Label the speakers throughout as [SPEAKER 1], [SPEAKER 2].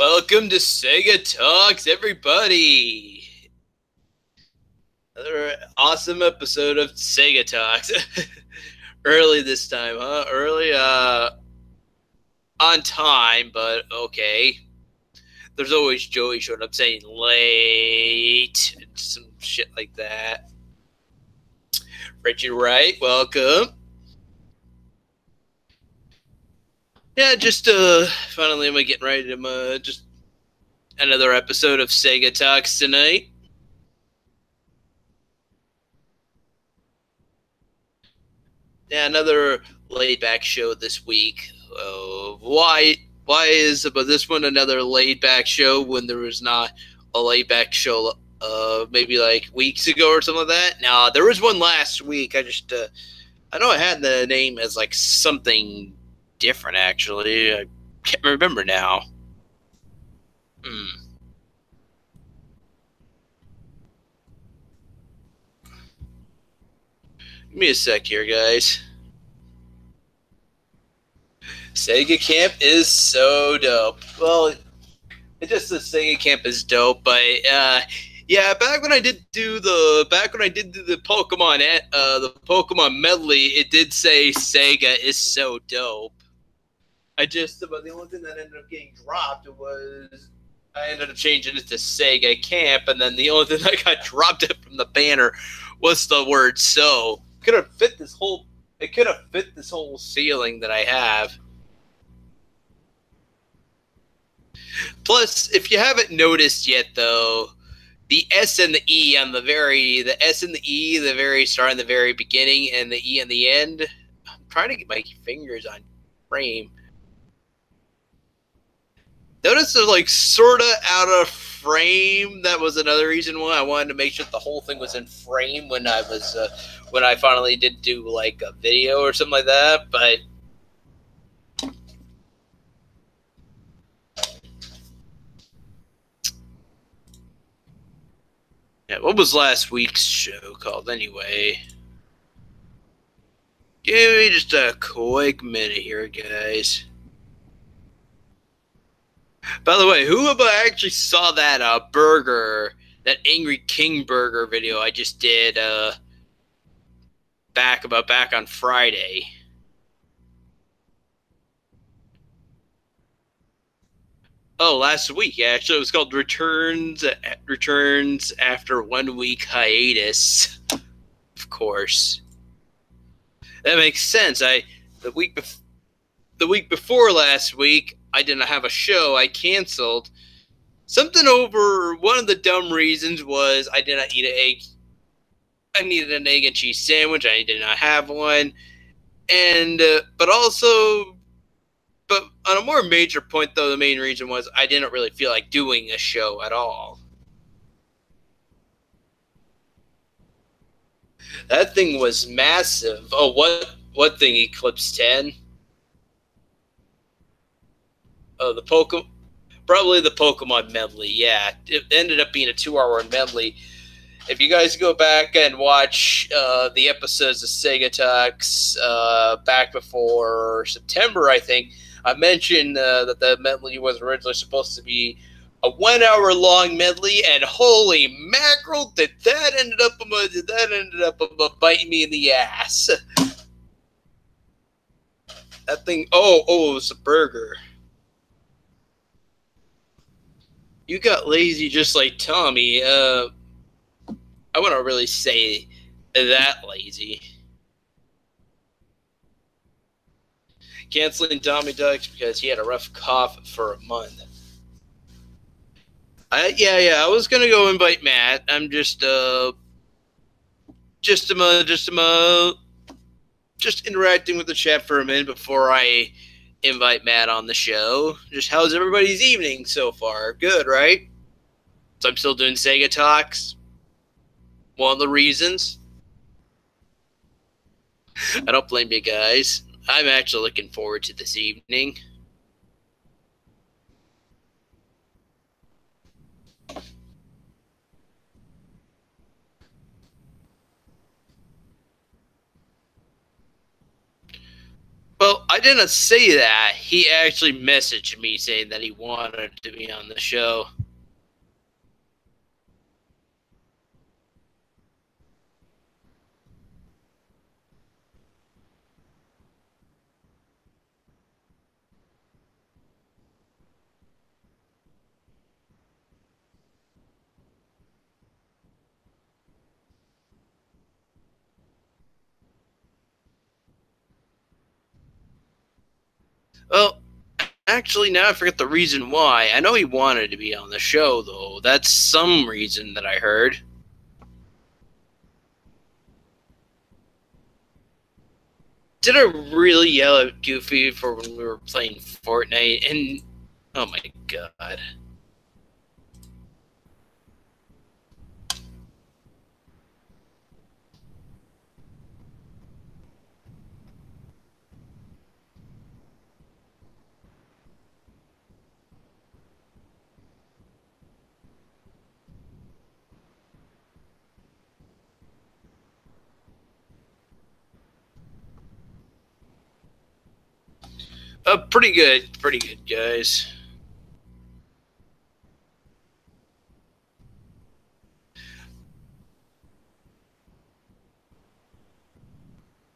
[SPEAKER 1] Welcome to Sega Talks, everybody. Another awesome episode of Sega Talks. Early this time, huh? Early, on time, but okay. There's always Joey showing up saying late and some shit like that. Richie Wright, welcome. Yeah, just finally I'm getting ready to just another episode of Sega Talks tonight. Yeah, another laid-back show this week. Why is about this one another laid-back show when there was not a laid-back show maybe like weeks ago or something like that? No, there was one last week. I know I had the name as like something different actually. I can't remember now. Give me a sec here, guys. Sega Camp is so dope. Well, it just says Sega Camp is dope, but yeah, back when I did do the Pokemon medley, it did say Sega is so dope. But the only thing that ended up getting dropped was I ended up changing it to Sega Camp, and then the only thing that got dropped from the banner was the word "so." It could have fit this whole ceiling that I have. Plus, if you haven't noticed yet, though, the S and the E on the very start and the very beginning, and the E in the end. I'm trying to get my fingers on frame. Notice they're like sort of out of frame. That was another reason why I wanted to make sure the whole thing was in frame when I finally did do like a video or something like that. But yeah, what was last week's show called anyway? Give me just a quick minute here, guys. By the way, who actually saw that that Angry King burger video I just did back on Friday? Oh, last week actually. It was called Returns after 1 week hiatus. Of course, that makes sense. The week before last week, I didn't have a show. I canceled. Something over one of the dumb reasons was I did not eat an egg. I needed an egg and cheese sandwich. I did not have one. And, but on a more major point, though, the main reason was I didn't really feel like doing a show at all. That thing was massive. Oh, what thing? Eclipse 10? Oh, probably the Pokemon medley. Yeah, it ended up being a 2-hour medley. If you guys go back and watch the episodes of Sega Talks back before September, I think I mentioned that the medley was originally supposed to be a 1 hour long medley, and holy mackerel, did that ended up biting me in the ass. That thing. Oh, it was a burger. You got lazy just like Tommy. I wouldn't really say that lazy. Canceling Tommy Ducks because he had a rough cough for a month. I was gonna go invite Matt. I'm just interacting with the chat for a minute before I invite Matt on the show. Just how's everybody's evening so far? Good, right? So I'm still doing Sega Talks. One of the reasons. I don't blame you guys. I'm actually looking forward to this evening. Well, I didn't say that. He actually messaged me saying that he wanted to be on the show. Well, actually, now I forget the reason why. I know he wanted to be on the show, though. That's some reason that I heard. Did I really yell at Goofy for when we were playing Fortnite? And oh my god. Pretty good, guys.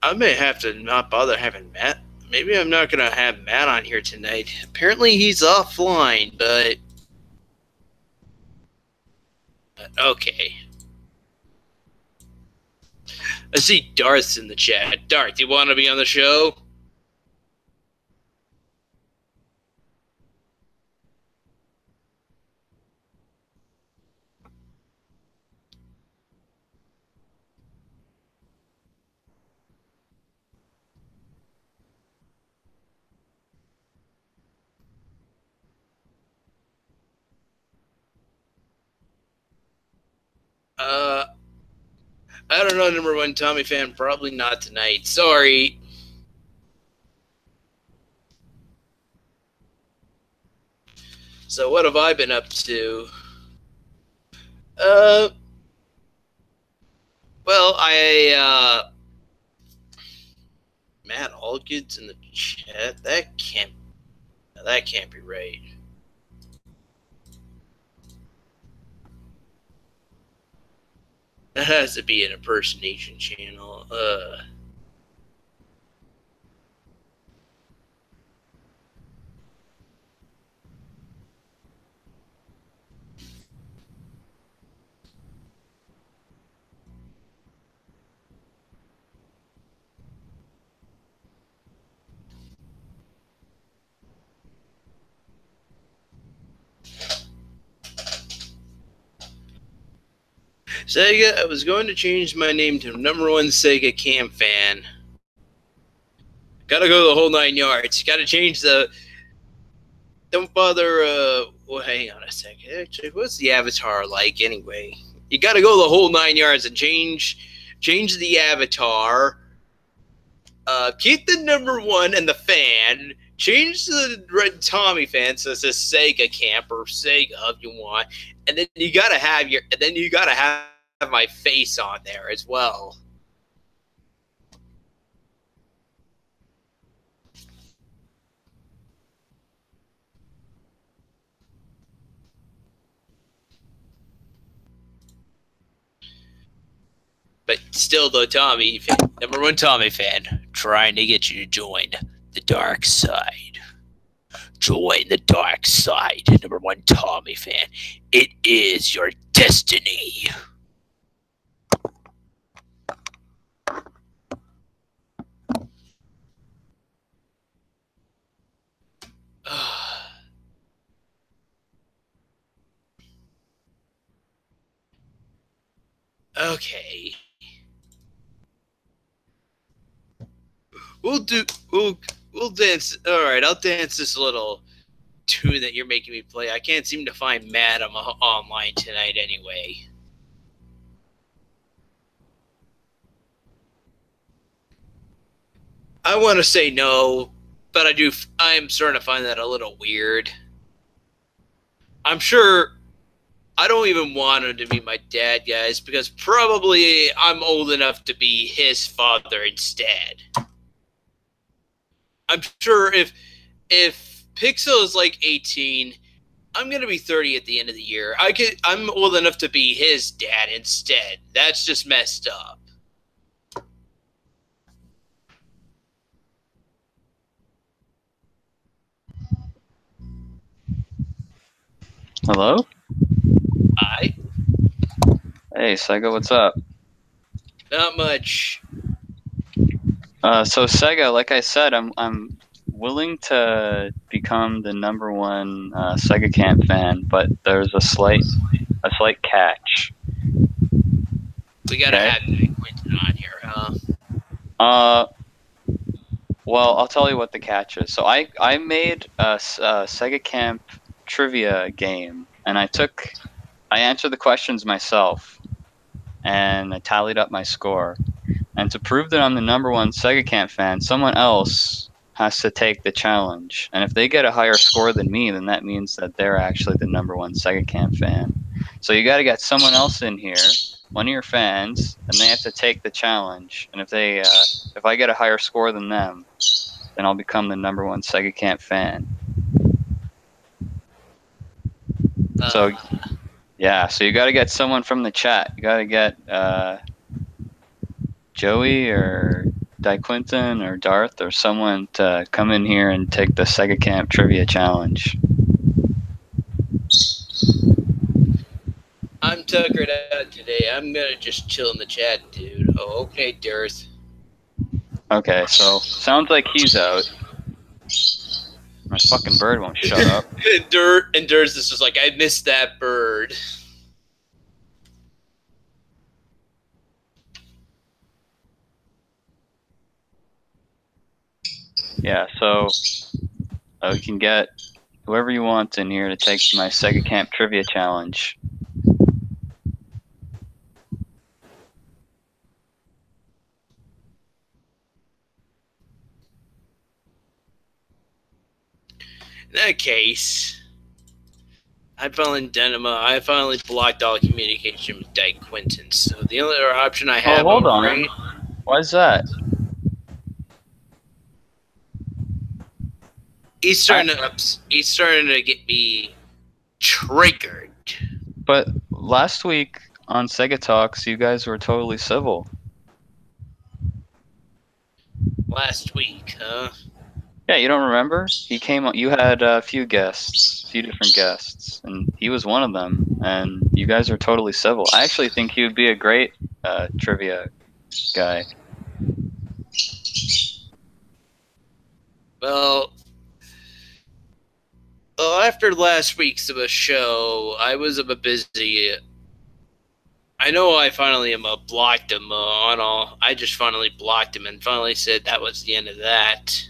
[SPEAKER 1] I may have to not bother having Matt. Maybe I'm not gonna have Matt on here tonight. Apparently he's offline, but okay. I see Darth's in the chat. Darth, you want to be on the show? I don't know, number one Tommy fan. Probably not tonight. Sorry. So what have I been up to? Well, Matt Allgood's in the chat. That can't be right. That has to be an impersonation channel. Sega, I was going to change my name to number one Sega Camp fan. Gotta go the whole 9 yards. Gotta change the... Don't bother, well, hang on a second. Actually, what's the avatar like anyway? You gotta go the whole 9 yards and change the avatar. Keep the number one and the fan. Change the Red Tommy fan so it says Sega Camp or Sega if you want. And then you gotta have my face on there as well. But still, though, Tommy, number one Tommy fan, trying to get you to join the dark side. Join the dark side, number one Tommy fan. It is your destiny. Okay. We'll dance. All right, I'll dance this little tune that you're making me play. I can't seem to find Madam online tonight anyway. I want to say no, but I'm starting to find that a little weird. I'm sure I don't even want him to be my dad, guys, because probably I'm old enough to be his father instead. I'm sure if Pixel is like 18, I'm gonna be 30 at the end of the year. I'm old enough to be his dad instead. That's just messed up.
[SPEAKER 2] Hello?
[SPEAKER 1] I
[SPEAKER 2] Hey, Sega, what's up?
[SPEAKER 1] Not much.
[SPEAKER 2] So Sega, like I said, I'm willing to become the #1 Sega Camp fan, but there's a slight catch.
[SPEAKER 1] We gotta
[SPEAKER 2] Okay.
[SPEAKER 1] have Quentin on here, huh?
[SPEAKER 2] Uh, well, I'll tell you what the catch is. So I made a Sega Camp trivia game, and I answered the questions myself, and I tallied up my score. And to prove that I'm the #1 Sega Camp fan, someone else has to take the challenge. And if they get a higher score than me, then that means that they're actually the #1 Sega Camp fan. So you got to get someone else in here, one of your fans, and they have to take the challenge. And if I get a higher score than them, then I'll become the #1 Sega Camp fan. So yeah, so you got to get someone from the chat. You got to get Joey or Quinton or Darth or someone to come in here and take the Sega Camp Trivia Challenge.
[SPEAKER 1] I'm tuckered out today. I'm gonna just chill in the chat, dude. Oh, okay, Darth.
[SPEAKER 2] Okay, so sounds like he's out. My fucking bird won't shut up.
[SPEAKER 1] and Darth is just like, I missed that bird.
[SPEAKER 2] Yeah, so you can get whoever you want in here to take my Sega Camp Trivia Challenge.
[SPEAKER 1] In that case, I finally blocked all communication with Dyke Quinton. So the only other option I have,
[SPEAKER 2] Oh, hold
[SPEAKER 1] I'm
[SPEAKER 2] on.
[SPEAKER 1] afraid,
[SPEAKER 2] Why's that?
[SPEAKER 1] he's starting to get me triggered.
[SPEAKER 2] But last week on Sega Talks, you guys were totally civil.
[SPEAKER 1] Last week, huh?
[SPEAKER 2] Yeah, you don't remember? He came. You had a few different guests, and he was one of them. And you guys are totally civil. I actually think he would be a great trivia guy.
[SPEAKER 1] Well, after last week's of a show, I was a bit busy. I know I finally blocked him on all. I just finally blocked him and finally said that was the end of that.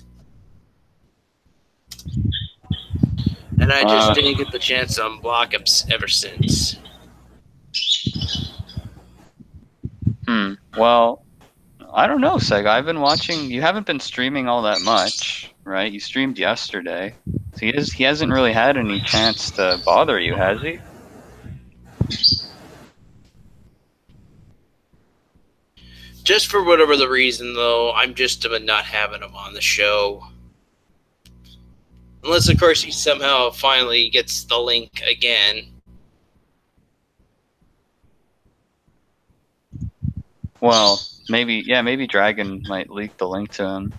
[SPEAKER 1] And I just didn't get the chance to unblock him ever since.
[SPEAKER 2] Well, I don't know, Sega. I've been watching. You haven't been streaming all that much, right? You streamed yesterday, so he hasn't really had any chance to bother you, has he?
[SPEAKER 1] Just for whatever the reason, though, I'm just not having him on the show. Unless, of course, he somehow finally gets the link again.
[SPEAKER 2] Well, maybe Dragon might leak the link to him.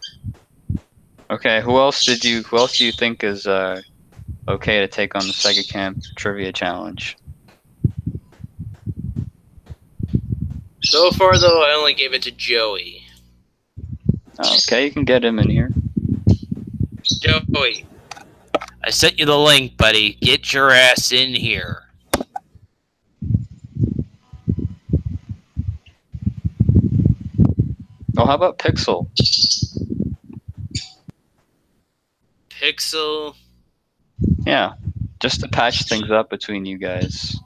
[SPEAKER 2] Okay, who else do you think is okay to take on the Sega Camp Trivia Challenge?
[SPEAKER 1] So far, though, I only gave it to Joey.
[SPEAKER 2] Okay, you can get him in here.
[SPEAKER 1] Joey, I sent you the link, buddy. Get your ass in here.
[SPEAKER 2] Oh, how about Pixel?
[SPEAKER 1] Pixel?
[SPEAKER 2] Yeah, just to patch things up between you guys,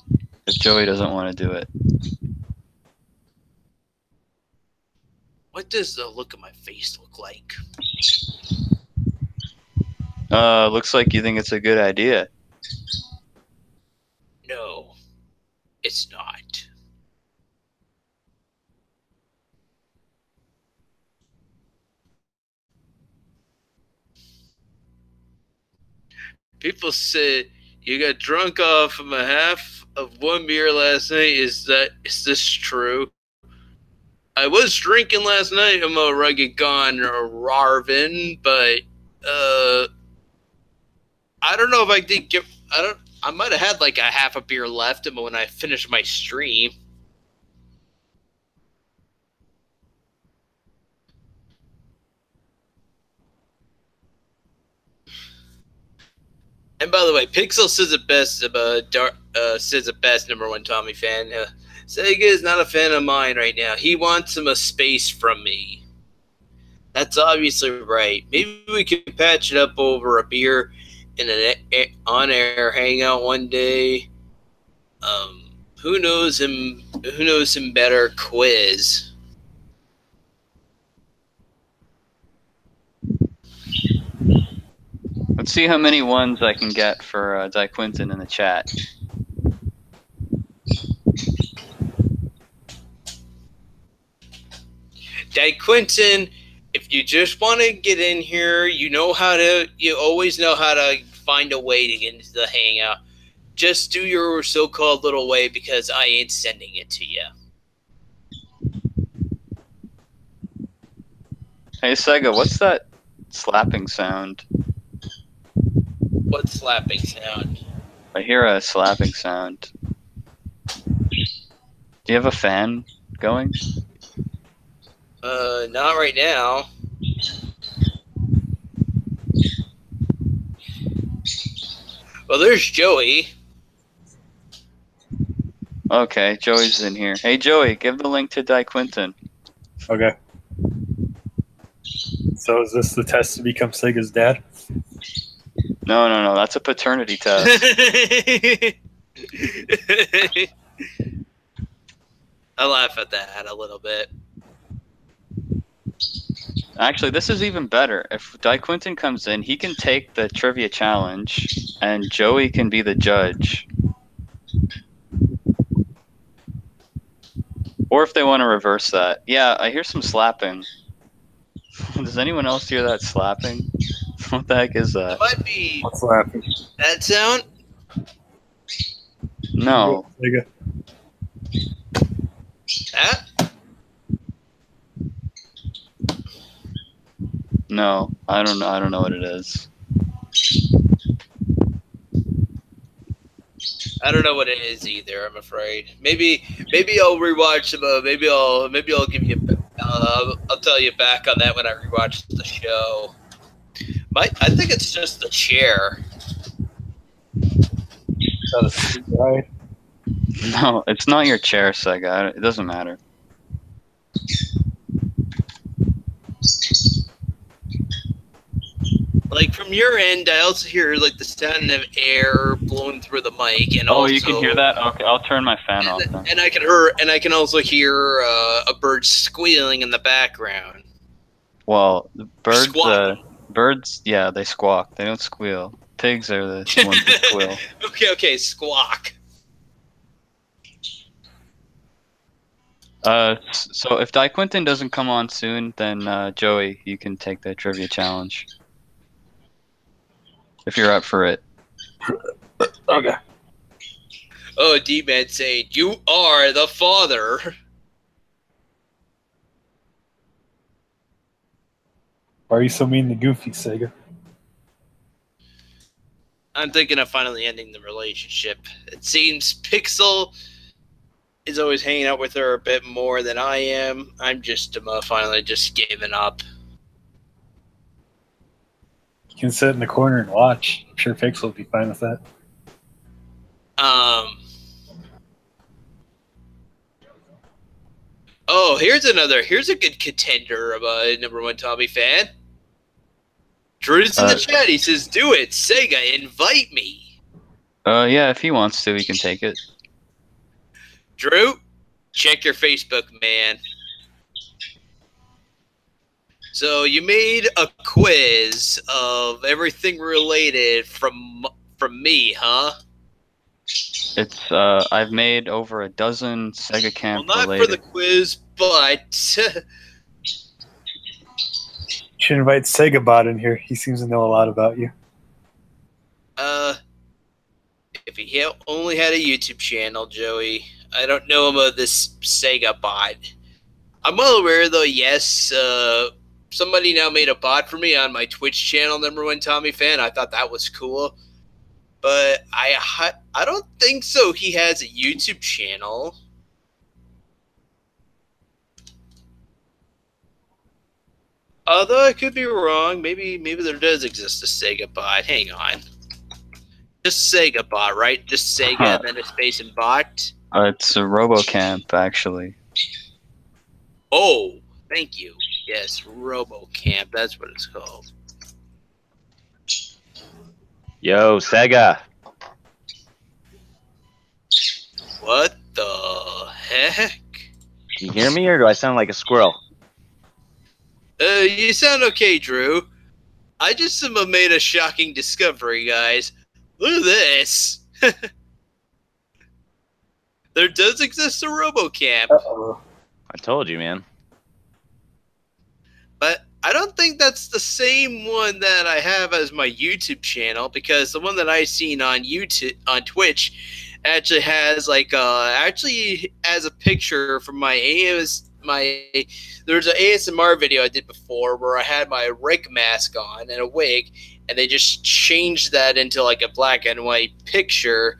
[SPEAKER 2] if Joey doesn't want to do it.
[SPEAKER 1] What does the look of my face look like?
[SPEAKER 2] Looks like you think it's a good idea.
[SPEAKER 1] No, it's not. People said you got drunk off of a half of one beer last night. Is this true? I was drinking last night. I'm a rugged gone Marvin, but I don't know if I did get. I might have had like a half a beer left when I finished my stream. And by the way, Pixel says it best. Says it best. #1 Tommy fan. Sega is not a fan of mine right now. He wants some space from me. That's obviously right. Maybe we could patch it up over a beer and an on-air hangout one day. Who knows him? Who knows him better? Quiz.
[SPEAKER 2] Let's see how many ones I can get for DiQuinton in the chat.
[SPEAKER 1] DiQuinton, if you just want to get in here, you always know how to find a way to get into the hangout. Just do your so-called little way because I ain't sending it to you.
[SPEAKER 2] Hey Sega, what's that slapping sound?
[SPEAKER 1] What slapping sound?
[SPEAKER 2] I hear a slapping sound. Do you have a fan going?
[SPEAKER 1] Not right now. Well, there's Joey.
[SPEAKER 2] Okay, Joey's in here. Hey Joey, give the link to DiQuinton.
[SPEAKER 3] Okay. So is this the test to become Sega's dad?
[SPEAKER 2] No, that's a paternity test.
[SPEAKER 1] I laugh at that a little bit.
[SPEAKER 2] Actually, this is even better. If DiQuinton comes in, he can take the trivia challenge, and Joey can be the judge. Or if they want to reverse that. Yeah, I hear some slapping. Does anyone else hear that slapping? What the heck is that?
[SPEAKER 1] It might be
[SPEAKER 3] What's laughing?
[SPEAKER 1] that sound.
[SPEAKER 2] No.
[SPEAKER 3] Sega.
[SPEAKER 1] That?
[SPEAKER 2] No, I don't know. I don't know what it is.
[SPEAKER 1] I don't know what it is either. I'm afraid. Maybe I'll rewatch them. Maybe I'll give you. I'll tell you back on that when I rewatch the show. I think it's just the chair.
[SPEAKER 3] Right.
[SPEAKER 2] No, it's not your chair, Sega. It doesn't matter.
[SPEAKER 1] Like from your end, I also hear like the sound of air blowing through the mic, and
[SPEAKER 2] Oh,
[SPEAKER 1] also,
[SPEAKER 2] you can hear that? Okay, I'll turn my fan off then.
[SPEAKER 1] And I can also hear a bird squealing in the background.
[SPEAKER 2] Well, the birds,
[SPEAKER 1] Squawk.
[SPEAKER 2] birds, yeah, they squawk. They don't squeal. Pigs are the ones that squeal.
[SPEAKER 1] Okay, squawk.
[SPEAKER 2] So if DiQuinton doesn't come on soon, then Joey, you can take the trivia challenge. If you're up for it.
[SPEAKER 3] Okay.
[SPEAKER 1] Oh, D-Man saying, "You are the father."
[SPEAKER 3] Why are you so mean to Goofy, Sega?
[SPEAKER 1] I'm thinking of finally ending the relationship. It seems Pixel is always hanging out with her a bit more than I am. I'm just finally just giving up.
[SPEAKER 3] You can sit in the corner and watch. I'm sure Pixel will be fine with that.
[SPEAKER 1] Oh, here's a good contender of a #1 Tommy fan. Drew's in the chat. He says, "Do it, Sega. Invite me."
[SPEAKER 2] Yeah, if he wants to, he can take it.
[SPEAKER 1] Drew, check your Facebook, man. So you made a quiz of everything related from me, huh?
[SPEAKER 2] It's I've made over a dozen Sega Camp
[SPEAKER 1] Well, not
[SPEAKER 2] related.
[SPEAKER 1] for the quiz, but
[SPEAKER 3] You should invite SegaBot in here. He seems to know a lot about you.
[SPEAKER 1] if he only had a YouTube channel, Joey. I don't know about this Sega bot. I'm well aware, though, yes, somebody now made a bot for me on my Twitch channel, number one Tommy fan. I thought that was cool. But I don't think so. He has a YouTube channel. Although I could be wrong. Maybe there does exist a Sega bot. Hang on. Just Sega bot, right? Just Sega and then a space and bot?
[SPEAKER 2] It's a Robocamp, actually.
[SPEAKER 1] Oh, thank you. Yes, Robocamp. That's what it's called.
[SPEAKER 4] Yo, Sega.
[SPEAKER 1] What the heck?
[SPEAKER 4] Can you hear me, or do I sound like a squirrel?
[SPEAKER 1] You sound okay, Drew. I just made a shocking discovery, guys. Look at this. There does exist a Robocamp.
[SPEAKER 3] Uh-oh.
[SPEAKER 4] I told you, man.
[SPEAKER 1] But I don't think that's the same one that I have as my YouTube channel, because the one that I've seen on Twitch actually has actually has a picture from my there's an ASMR video I did before where I had my rig mask on and a wig, and they just changed that into like a black and white picture.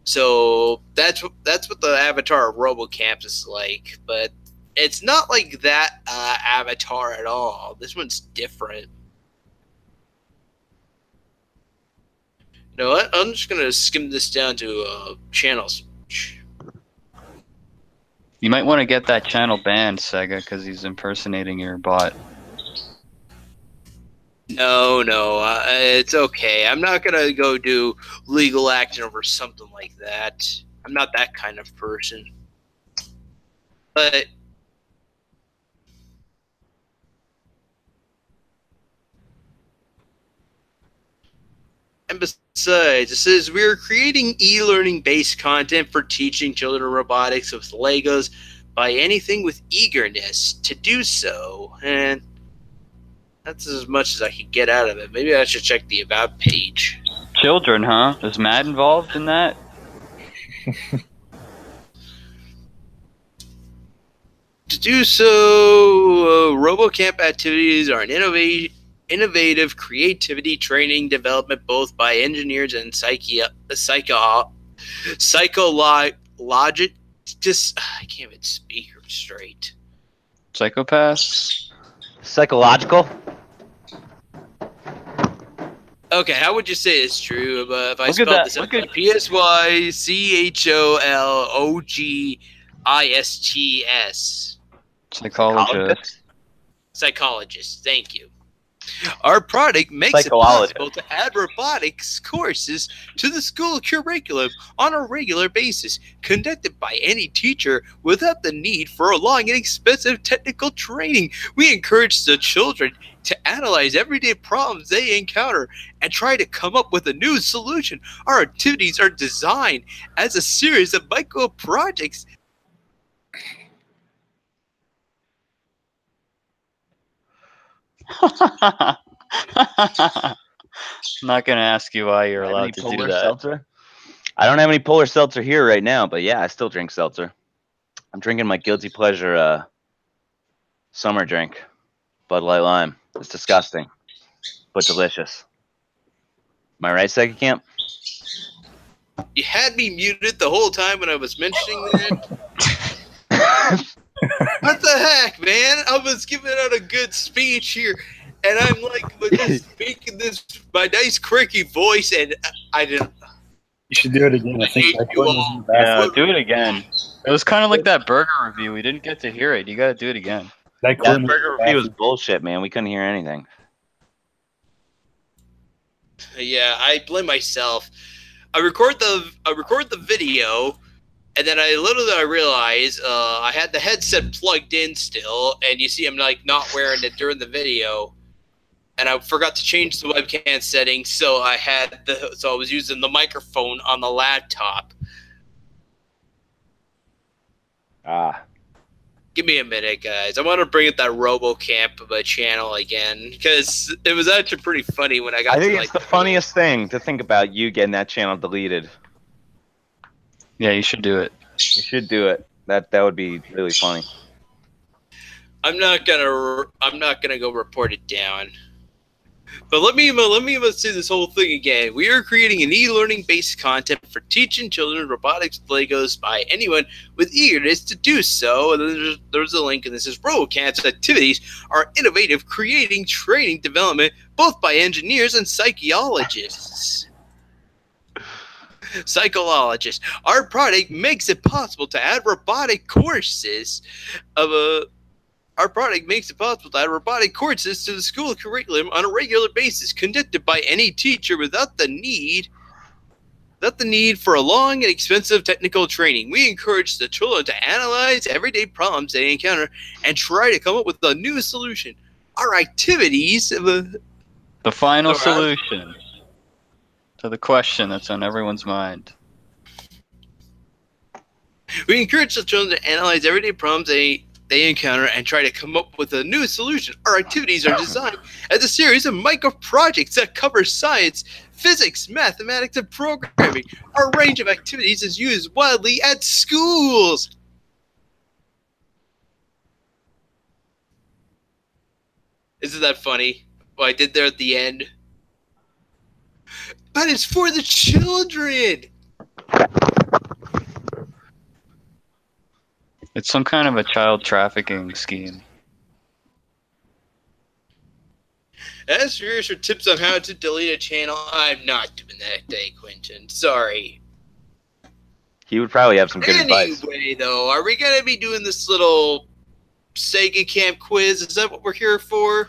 [SPEAKER 1] So that's what the avatar of Robocamp is like, but it's not like that avatar at all. This one's different. You know what? I'm just gonna skim this down to channels.
[SPEAKER 2] You might want to get that channel banned, Sega, because he's impersonating your bot.
[SPEAKER 1] No, it's okay. I'm not gonna go do legal action over something like that. I'm not that kind of person. But and besides, it says we are creating e-learning based content for teaching children robotics with Legos by anything with eagerness to do so, and that's as much as I can get out of it. Maybe I should check the about page.
[SPEAKER 2] Children, huh? Is Matt involved in that?
[SPEAKER 1] To do so, Robocamp activities are an innovative creativity training development both by engineers and psychologists. I can't even speak straight.
[SPEAKER 2] Psychopaths?
[SPEAKER 4] Psychological?
[SPEAKER 1] Okay, how would you say it's true? If I
[SPEAKER 2] Look at
[SPEAKER 1] spelled
[SPEAKER 2] that.
[SPEAKER 1] this out,
[SPEAKER 2] Look at-
[SPEAKER 1] PSYCHOLOGISTS.
[SPEAKER 2] Psychologist.
[SPEAKER 1] Psychologist, thank you. Our product makes it possible to add robotics courses to the school curriculum on a regular basis, conducted by any teacher without the need for a long and expensive technical training. We encourage the children to analyze everyday problems they encounter and try to come up with a new solution. Our activities are designed as a series of micro projects.
[SPEAKER 2] I'm not going to ask you why you're allowed to do that.
[SPEAKER 4] Seltzer? I don't have any polar seltzer here right now, but yeah, I still drink seltzer. I'm drinking my guilty pleasure summer drink, Bud Light Lime. It's disgusting, but delicious. Am I right, Saggy Camp?
[SPEAKER 1] You had me muted the whole time when I was mentioning that. What the heck, man? I was giving out a good speech here, and I'm like just speaking this my nice quirky voice, and I didn't.
[SPEAKER 3] You should do it again. I think that one was in the
[SPEAKER 2] Yeah,
[SPEAKER 3] bathroom.
[SPEAKER 2] do it again. It was kind of like that burger review. We didn't get to hear it. You got to do it again.
[SPEAKER 3] That
[SPEAKER 4] That
[SPEAKER 3] corner
[SPEAKER 4] burger
[SPEAKER 3] was in the
[SPEAKER 4] review was
[SPEAKER 3] bathroom.
[SPEAKER 4] bullshit, man. We couldn't hear anything.
[SPEAKER 1] Yeah, I blame myself. I record the video, and then I realize I had the headset plugged in still, and you see I'm like not wearing it during the video, and I forgot to change the webcam settings, so I was using the microphone on the laptop.
[SPEAKER 4] Ah.
[SPEAKER 1] Give me a minute, guys. I want to bring up that Robocamp of a channel again because it was actually pretty funny when I got.
[SPEAKER 4] I think
[SPEAKER 1] to,
[SPEAKER 4] it's the funniest thing to think about you getting that channel deleted.
[SPEAKER 2] Yeah, you should do it.
[SPEAKER 4] You should do it. That would be really funny.
[SPEAKER 1] I'm not gonna go report it down. But let me say this whole thing again. We are creating an e-learning based content for teaching children robotics Legos by anyone with eagerness to do so. And then there's a link, and this is Robocamp's activities are innovative, creating training development both by engineers and psychologists. Our product makes it possible to add robotic courses to the school curriculum on a regular basis, conducted by any teacher without the need for a long and expensive technical training. We encourage the children to analyze everyday problems they encounter and try to come up with a new solution. Our activities
[SPEAKER 2] The final solution to the question that's on everyone's mind.
[SPEAKER 1] We encourage the children to analyze everyday problems they encounter and try to come up with a new solution. Our activities are designed as a series of micro projects that cover science, physics, mathematics, and programming. Our range of activities is used widely at schools. Isn't that funny? What I did there at the end? But it's for the children.
[SPEAKER 2] It's some kind of a child trafficking scheme.
[SPEAKER 1] As for your tips on how to delete a channel, I'm not doing that day, Quentin. Sorry.
[SPEAKER 4] He would probably have some good advice.
[SPEAKER 1] Anyway, though, are we going to be doing this little Sega Camp quiz? Is that what we're here for?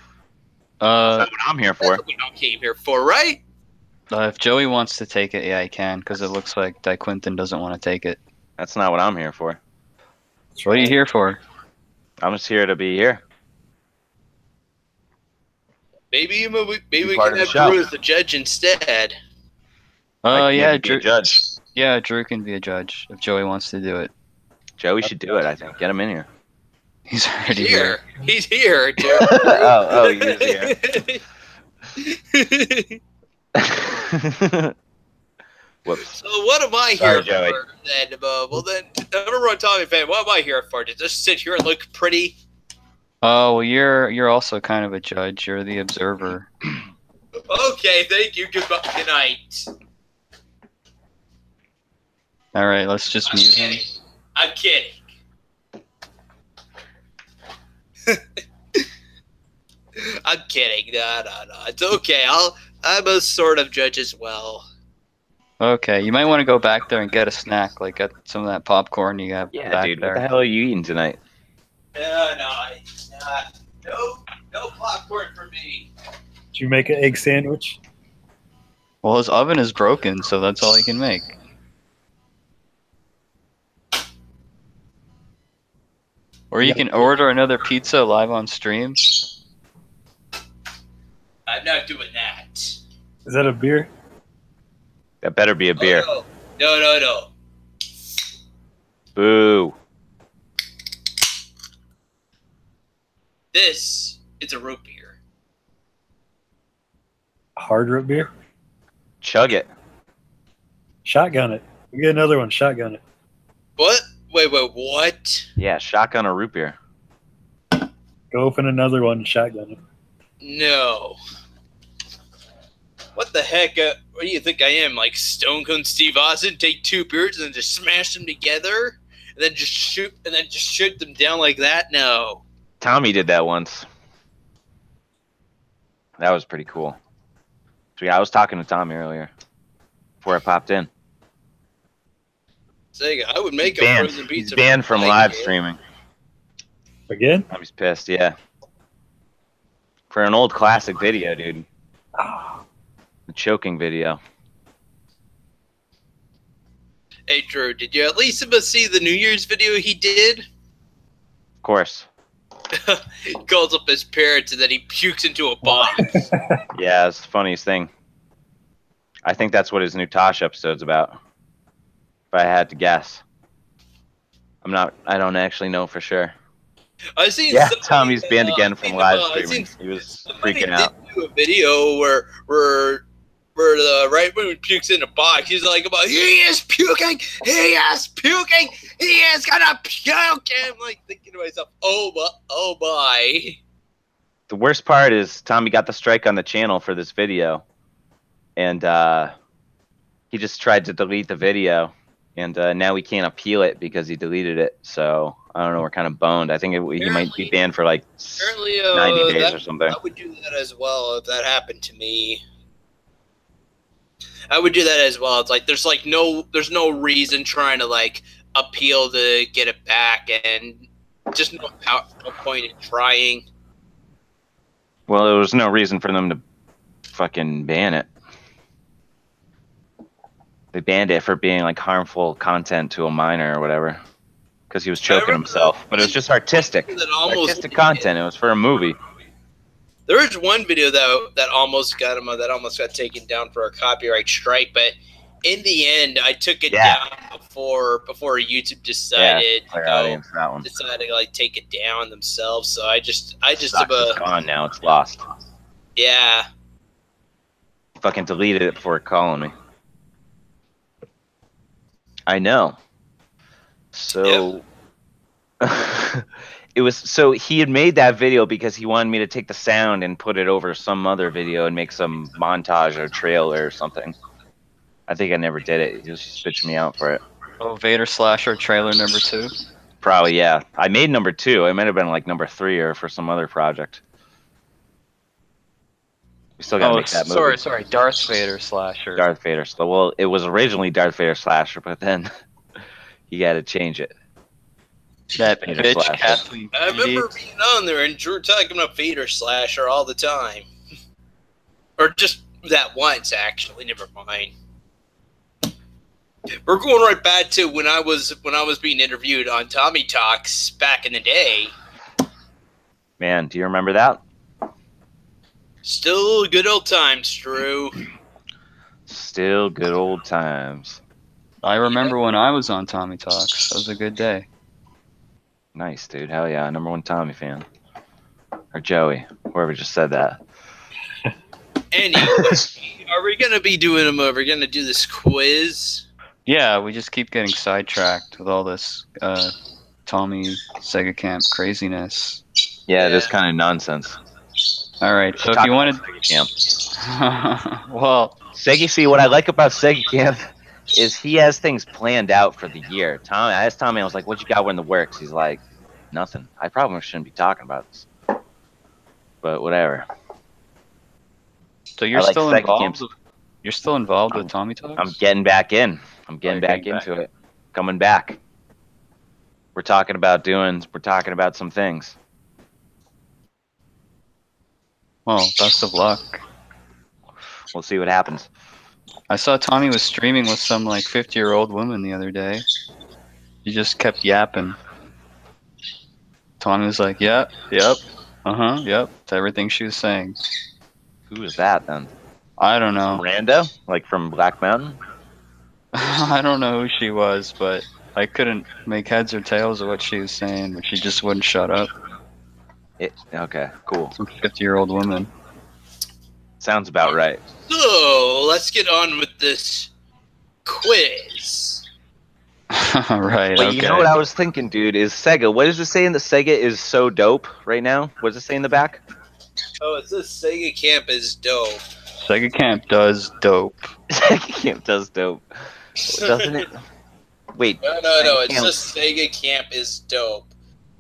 [SPEAKER 4] That's what I'm here for.
[SPEAKER 1] That's what we all came here for, right?
[SPEAKER 2] If Joey wants to take it, yeah, he can, because it looks like Quentin doesn't want to take it.
[SPEAKER 4] That's not what I'm here for.
[SPEAKER 2] What are you here for?
[SPEAKER 4] I'm just here to be here.
[SPEAKER 1] Maybe we can have Drew as the judge instead.
[SPEAKER 2] Yeah, Drew.
[SPEAKER 4] Judge.
[SPEAKER 2] Yeah, Drew can be a judge if Joey wants to do it.
[SPEAKER 4] Joey should do it. I think. Get him in here.
[SPEAKER 2] He's already here.
[SPEAKER 1] He's here, dude.
[SPEAKER 4] oh, he's here. Whoops.
[SPEAKER 1] So what am I here
[SPEAKER 4] Joey.
[SPEAKER 1] for then? Well then, number one Tommy fan, what am I here for? To just sit here and look pretty?
[SPEAKER 2] Oh, well, you're also kind of a judge. You're the observer.
[SPEAKER 1] Okay, thank you. Good night.
[SPEAKER 2] All right, let's just mute him.
[SPEAKER 1] I'm kidding. I'm kidding. No. It's okay. I'm a sort of judge as well.
[SPEAKER 2] Okay, you might want to go back there and get a snack, like get some of that popcorn you got back
[SPEAKER 4] dude,
[SPEAKER 2] there.
[SPEAKER 4] what the hell are you eating tonight?
[SPEAKER 1] No popcorn for me.
[SPEAKER 3] Did you make an egg sandwich?
[SPEAKER 2] Well, his oven is broken, so that's all he can make. Or you can order another pizza live on stream.
[SPEAKER 1] I'm not doing that.
[SPEAKER 3] Is that a beer?
[SPEAKER 4] That better be a beer.
[SPEAKER 1] Oh, no.
[SPEAKER 4] Boo.
[SPEAKER 1] This is a root beer.
[SPEAKER 3] Hard root beer?
[SPEAKER 4] Chug it.
[SPEAKER 3] Shotgun it. We get another one. Shotgun it.
[SPEAKER 1] What? Wait, what?
[SPEAKER 4] Yeah, shotgun or root beer.
[SPEAKER 3] Go open another one and shotgun it.
[SPEAKER 1] No. What the heck? What do you think I am? Like Stone Cold Steve Austin? Take two beers and then just smash them together, and then just shoot them down like that? No.
[SPEAKER 4] Tommy did that once. That was pretty cool. So yeah, I was talking to Tommy earlier before I popped in.
[SPEAKER 1] Sega, I would make a frozen pizza.
[SPEAKER 4] He's banned from live streaming.
[SPEAKER 3] Again?
[SPEAKER 4] Tommy's pissed, yeah. For an old classic video, dude. The choking video.
[SPEAKER 1] Hey, Drew, did you at least see the New Year's video he did?
[SPEAKER 4] Of course.
[SPEAKER 1] He calls up his parents and then he pukes into a box.
[SPEAKER 4] Yeah, it's the funniest thing. I think that's what his new Tosh episode's about. If I had to guess. I don't actually know for sure.
[SPEAKER 1] I seen
[SPEAKER 4] Yeah,
[SPEAKER 1] somebody,
[SPEAKER 4] Tommy's banned again from live
[SPEAKER 1] I
[SPEAKER 4] streaming.
[SPEAKER 1] seen
[SPEAKER 4] He was
[SPEAKER 1] somebody
[SPEAKER 4] freaking out.
[SPEAKER 1] did do a video where the right wing pukes in a box. He's like, about, he is puking, he is puking, he is gonna puke. And I'm like thinking to myself, oh my.
[SPEAKER 4] The worst part is Tommy got the strike on the channel for this video, and he just tried to delete the video, and now we can't appeal it because he deleted it. So I don't know. We're kind of boned. I think he might be banned for like 90 days or something.
[SPEAKER 1] I would do that as well if that happened to me. I would do that as well. It's like there's no reason trying to like appeal to get it back, and just no point in trying.
[SPEAKER 4] Well, there was no reason for them to fucking ban it. They banned it for being like harmful content to a minor or whatever, because he was choking himself. But it was just artistic content. It was for a movie.
[SPEAKER 1] There was one video that almost got him, that almost got taken down for a copyright strike, but in the end, I took it down before YouTube decided to like take it down themselves. So I just
[SPEAKER 4] it's gone now. It's lost.
[SPEAKER 1] Yeah.
[SPEAKER 4] Fucking deleted it before calling me. I know. So it was, so he had made that video because he wanted me to take the sound and put it over some other video and make some montage or trailer or something. I think I never did it. He just bitched me out for it.
[SPEAKER 2] Oh, Vader Slasher trailer number 2?
[SPEAKER 4] Probably, yeah. I made number 2. It might have been like number 3 or for some other project. We still gotta make that movie.
[SPEAKER 2] Sorry, Darth Vader Slasher.
[SPEAKER 4] Darth Vader. Well, it was originally Darth Vader Slasher, but then you gotta change it.
[SPEAKER 2] That bitch, Kathleen.
[SPEAKER 1] I remember being on there and Drew talking about Vader Slasher all the time. Or just that once, actually. Never mind. We're going right back to when I was being interviewed on Tommy Talks back in the day.
[SPEAKER 4] Man, do you remember that?
[SPEAKER 1] Still good old times, Drew.
[SPEAKER 4] Still good old times.
[SPEAKER 2] I remember when I was on Tommy Talks. That was a good day.
[SPEAKER 4] Nice, dude. Hell yeah. #1 Tommy fan. Or Joey. Whoever just said that.
[SPEAKER 1] Anyway, are we going to be doing them? Are we going to do this quiz?
[SPEAKER 2] Yeah, we just keep getting sidetracked with all this Tommy Sega Camp craziness.
[SPEAKER 4] Yeah, this kind of nonsense.
[SPEAKER 2] All right, so if you wanted, well,
[SPEAKER 4] Sega. See, what I like about Sega Camp is he has things planned out for the year. I asked Tommy, I was like, "What you got in the works?" He's like, "Nothing. I probably shouldn't be talking about this, but whatever."
[SPEAKER 2] So you're still involved. You're still involved with Tommy Talks?
[SPEAKER 4] I'm getting back in. I'm getting back into it. Coming back. We're talking about some things.
[SPEAKER 2] Well, best of luck.
[SPEAKER 4] We'll see what happens.
[SPEAKER 2] I saw Tommy was streaming with some like 50-year-old woman the other day. He just kept yapping. Tommy was like, "Yep, yep, yep." To everything she was saying.
[SPEAKER 4] Who is that then?
[SPEAKER 2] I don't know.
[SPEAKER 4] Rando? Like from Black Mountain?
[SPEAKER 2] I don't know who she was, but I couldn't make heads or tails of what she was saying, but she just wouldn't shut up.
[SPEAKER 4] Okay, cool.
[SPEAKER 2] Some 50-year-old woman.
[SPEAKER 4] Sounds about right.
[SPEAKER 1] So, let's get on with this quiz.
[SPEAKER 2] Right,
[SPEAKER 4] But
[SPEAKER 2] okay.
[SPEAKER 4] you know what I was thinking, dude, is Sega. What does it say in the Sega is so dope right now? What does it say in the back?
[SPEAKER 1] Oh, it says Sega Camp is dope.
[SPEAKER 2] Sega Camp does dope.
[SPEAKER 4] Sega Camp does dope. Doesn't it? Wait.
[SPEAKER 1] No. It says Sega Camp is dope.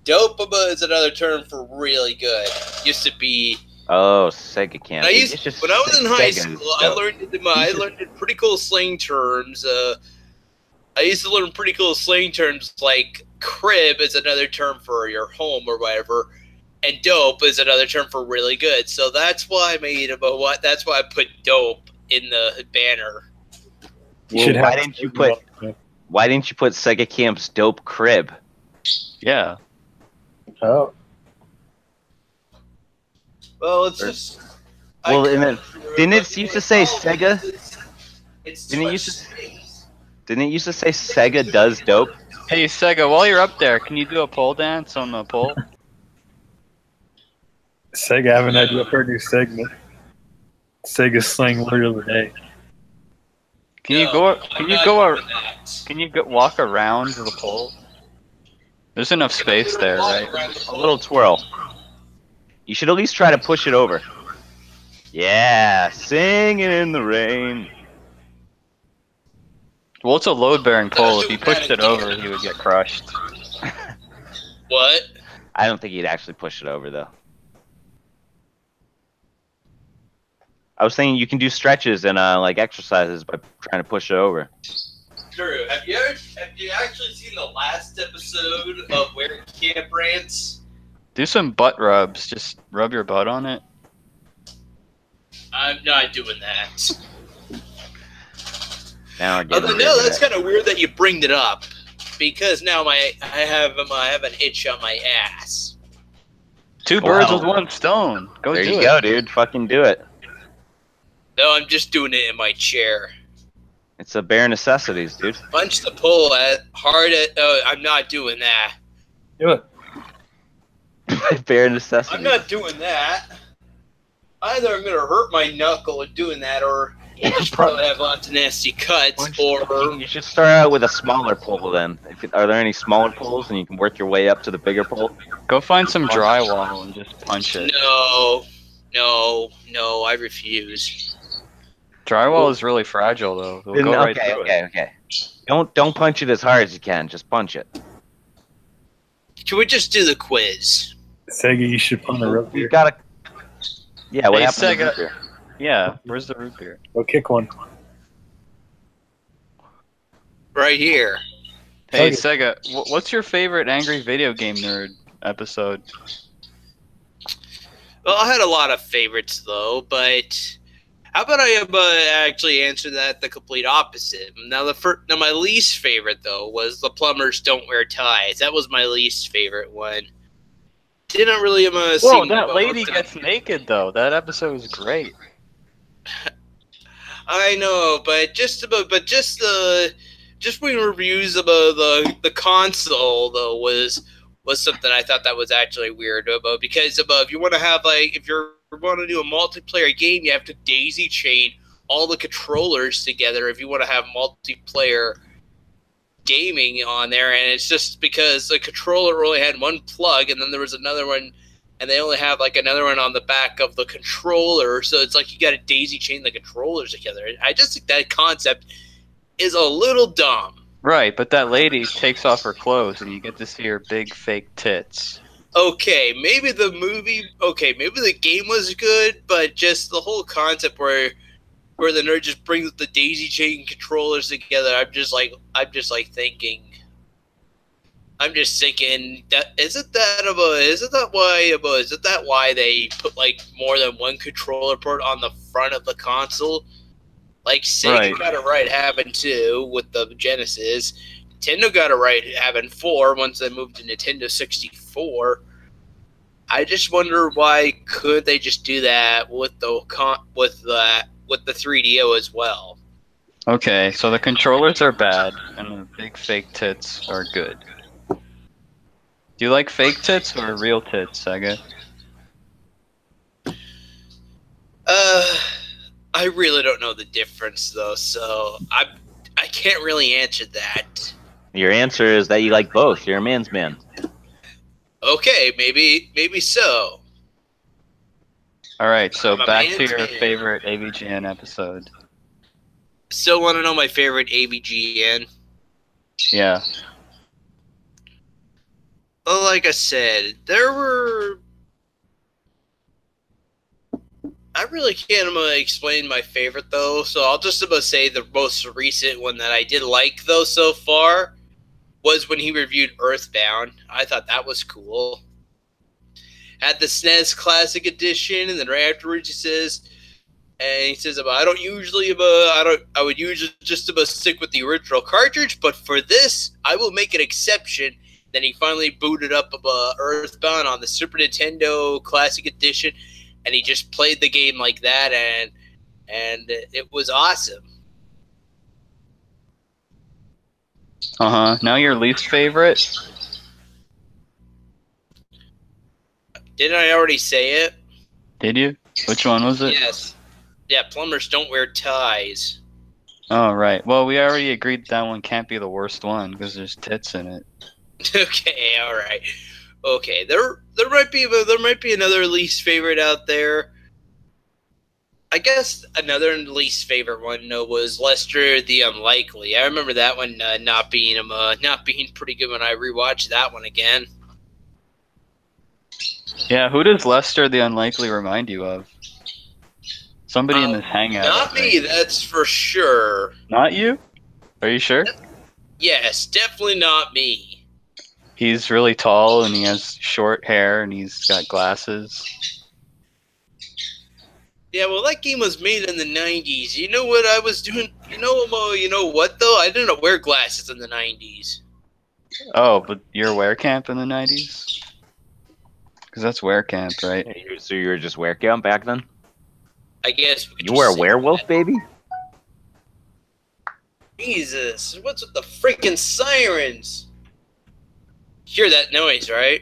[SPEAKER 1] Dope is another term for really good. Used to be.
[SPEAKER 4] Oh, Sega Camp.
[SPEAKER 1] When I was in high school, I learned pretty cool slang terms. I used to learn pretty cool slang terms like crib is another term for your home or whatever. And dope is another term for really good. So that's why that's why I put dope in the banner.
[SPEAKER 4] Well, why didn't you put Sega Camp's dope crib?
[SPEAKER 2] Yeah.
[SPEAKER 3] Oh.
[SPEAKER 1] Well, it's just.
[SPEAKER 4] Well, and then didn't it used to say Sega? Didn't it used to say Sega does dope?
[SPEAKER 2] Hey, Sega, while you're up there, can you do a pole dance on the pole?
[SPEAKER 3] Sega have an idea for a new segment. Sega slang word of the day.
[SPEAKER 2] Can you go? Can you go? Can you walk around the pole? There's enough space there, right?
[SPEAKER 4] A little twirl. You should at least try to push it over. Yeah, singing in the rain.
[SPEAKER 2] Well, it's a load-bearing pole. If he pushed it over, he would get crushed.
[SPEAKER 1] What?
[SPEAKER 4] I don't think he'd actually push it over, though. I was thinking you can do stretches and like exercises by trying to push it over.
[SPEAKER 1] Drew, have you actually seen the last episode of Where Camp Rants?
[SPEAKER 2] Do some butt rubs. Just rub your butt on it.
[SPEAKER 1] I'm not doing that.
[SPEAKER 4] Now we're
[SPEAKER 1] Although, no, that's kind of weird that you bring it up, because now I have an itch on my ass.
[SPEAKER 2] Two birds with one stone. Go
[SPEAKER 4] there
[SPEAKER 2] do
[SPEAKER 4] you
[SPEAKER 2] it.
[SPEAKER 4] go, dude. Fucking do it.
[SPEAKER 1] No, I'm just doing it in my chair.
[SPEAKER 4] It's a bare necessities, dude.
[SPEAKER 1] Punch the pole hard at. Oh, I'm not doing that.
[SPEAKER 3] Do it.
[SPEAKER 4] Bare necessities.
[SPEAKER 1] I'm not doing that. Either I'm gonna hurt my knuckle doing that, or I'll just probably have lots of nasty cuts, or
[SPEAKER 4] You should start out with a smaller pole then. Are there any smaller poles, and you can work your way up to the bigger pole?
[SPEAKER 2] Go find some drywall and just punch it.
[SPEAKER 1] no, I refuse.
[SPEAKER 2] Drywall is really fragile, though. It'll go right through it.
[SPEAKER 4] Okay. Don't punch it as hard as you can. Just punch it.
[SPEAKER 1] Can we just do the quiz?
[SPEAKER 3] Sega, you should put on the rope
[SPEAKER 4] We've
[SPEAKER 3] here.
[SPEAKER 4] got to. Yeah, what
[SPEAKER 2] Hey,
[SPEAKER 4] happened to
[SPEAKER 2] Sega.
[SPEAKER 4] root beer?
[SPEAKER 2] Yeah, where's the root beer?
[SPEAKER 3] Go kick one.
[SPEAKER 1] Right here.
[SPEAKER 2] Hey,
[SPEAKER 3] Okay.
[SPEAKER 2] Sega, what's your favorite Angry Video Game Nerd episode?
[SPEAKER 1] Well, I had a lot of favorites though, but how about I actually answer that the complete opposite? Now, my least favorite though was the plumbers don't wear ties. That was my least favorite one. Didn't really
[SPEAKER 2] Whoa,
[SPEAKER 1] seem
[SPEAKER 2] that
[SPEAKER 1] well
[SPEAKER 2] lady
[SPEAKER 1] done.
[SPEAKER 2] gets naked though. That episode was great.
[SPEAKER 1] I know, but just when reviews about the console though was something I thought that was actually weird about, because if you want to have if you want to do a multiplayer game, you have to daisy chain all the controllers together if you want to have multiplayer gaming on there, and it's just because the controller only had one plug, and then there was another one, and they only have another one on the back of the controller, so it's like you got to daisy chain the controllers together. I just think that concept is a little dumb.
[SPEAKER 2] Right, but that lady takes off her clothes and you get to see her big fake tits.
[SPEAKER 1] Okay, maybe the game was good, but just the whole concept where the nerd just brings the daisy chain controllers together, I'm just thinking that isn't that why they put more than one controller port on the front of the console? Like Sega got it right having 2 with the Genesis. Nintendo got it right having 4 once they moved to Nintendo 64. I just wonder why could they just do that with the 3DO as well.
[SPEAKER 2] Okay, so the controllers are bad and the big fake tits are good. Do you like fake tits or real tits, Sega?
[SPEAKER 1] I really don't know the difference though, so I can't really answer that.
[SPEAKER 4] Your answer is that you like both. You're a man's man.
[SPEAKER 1] Okay, maybe so.
[SPEAKER 2] Alright, so
[SPEAKER 1] I'm a
[SPEAKER 2] back to
[SPEAKER 1] man's
[SPEAKER 2] your
[SPEAKER 1] man.
[SPEAKER 2] favorite AVGN episode.
[SPEAKER 1] Still want to know my favorite AVGN?
[SPEAKER 2] Yeah.
[SPEAKER 1] Well, like I said, I really can't explain my favorite though, so I'll just say the most recent one that I did like though so far was when he reviewed Earthbound. I thought that was cool. Had the SNES Classic Edition, and then right afterwards he says, I would usually just stick with the original cartridge, but for this, I will make an exception. Then he finally booted up Earthbound on the Super Nintendo Classic Edition, and he just played the game like that, and it was awesome.
[SPEAKER 2] Now your least favorite?
[SPEAKER 1] Didn't I already say it?
[SPEAKER 2] Did you? Which one was it?
[SPEAKER 1] Yes. Yeah, plumbers don't wear ties.
[SPEAKER 2] Oh, right. Well, we already agreed that one can't be the worst one because there's tits in it.
[SPEAKER 1] Okay, all right. Okay, there might be another least favorite out there. I guess another least favorite one was Lester the Unlikely. I remember that one not being pretty good when I rewatched that one again.
[SPEAKER 2] Yeah, who does Lester the Unlikely remind you of? Somebody in this hangout.
[SPEAKER 1] Not me, that's for sure.
[SPEAKER 2] Not you? Are you sure?
[SPEAKER 1] Yes, definitely not me.
[SPEAKER 2] He's really tall and he has short hair and he's got glasses.
[SPEAKER 1] Yeah, well, that game was made in the 90s. You know what I was doing? You know what, though? I didn't wear glasses in the 90s.
[SPEAKER 2] Oh, but you're Werecamp in the 90s? Because that's Werecamp, right?
[SPEAKER 4] So you were just Werecamp back then?
[SPEAKER 1] I guess.
[SPEAKER 4] You were a werewolf, baby?
[SPEAKER 1] Jesus, what's with the freaking sirens? Hear that noise, right?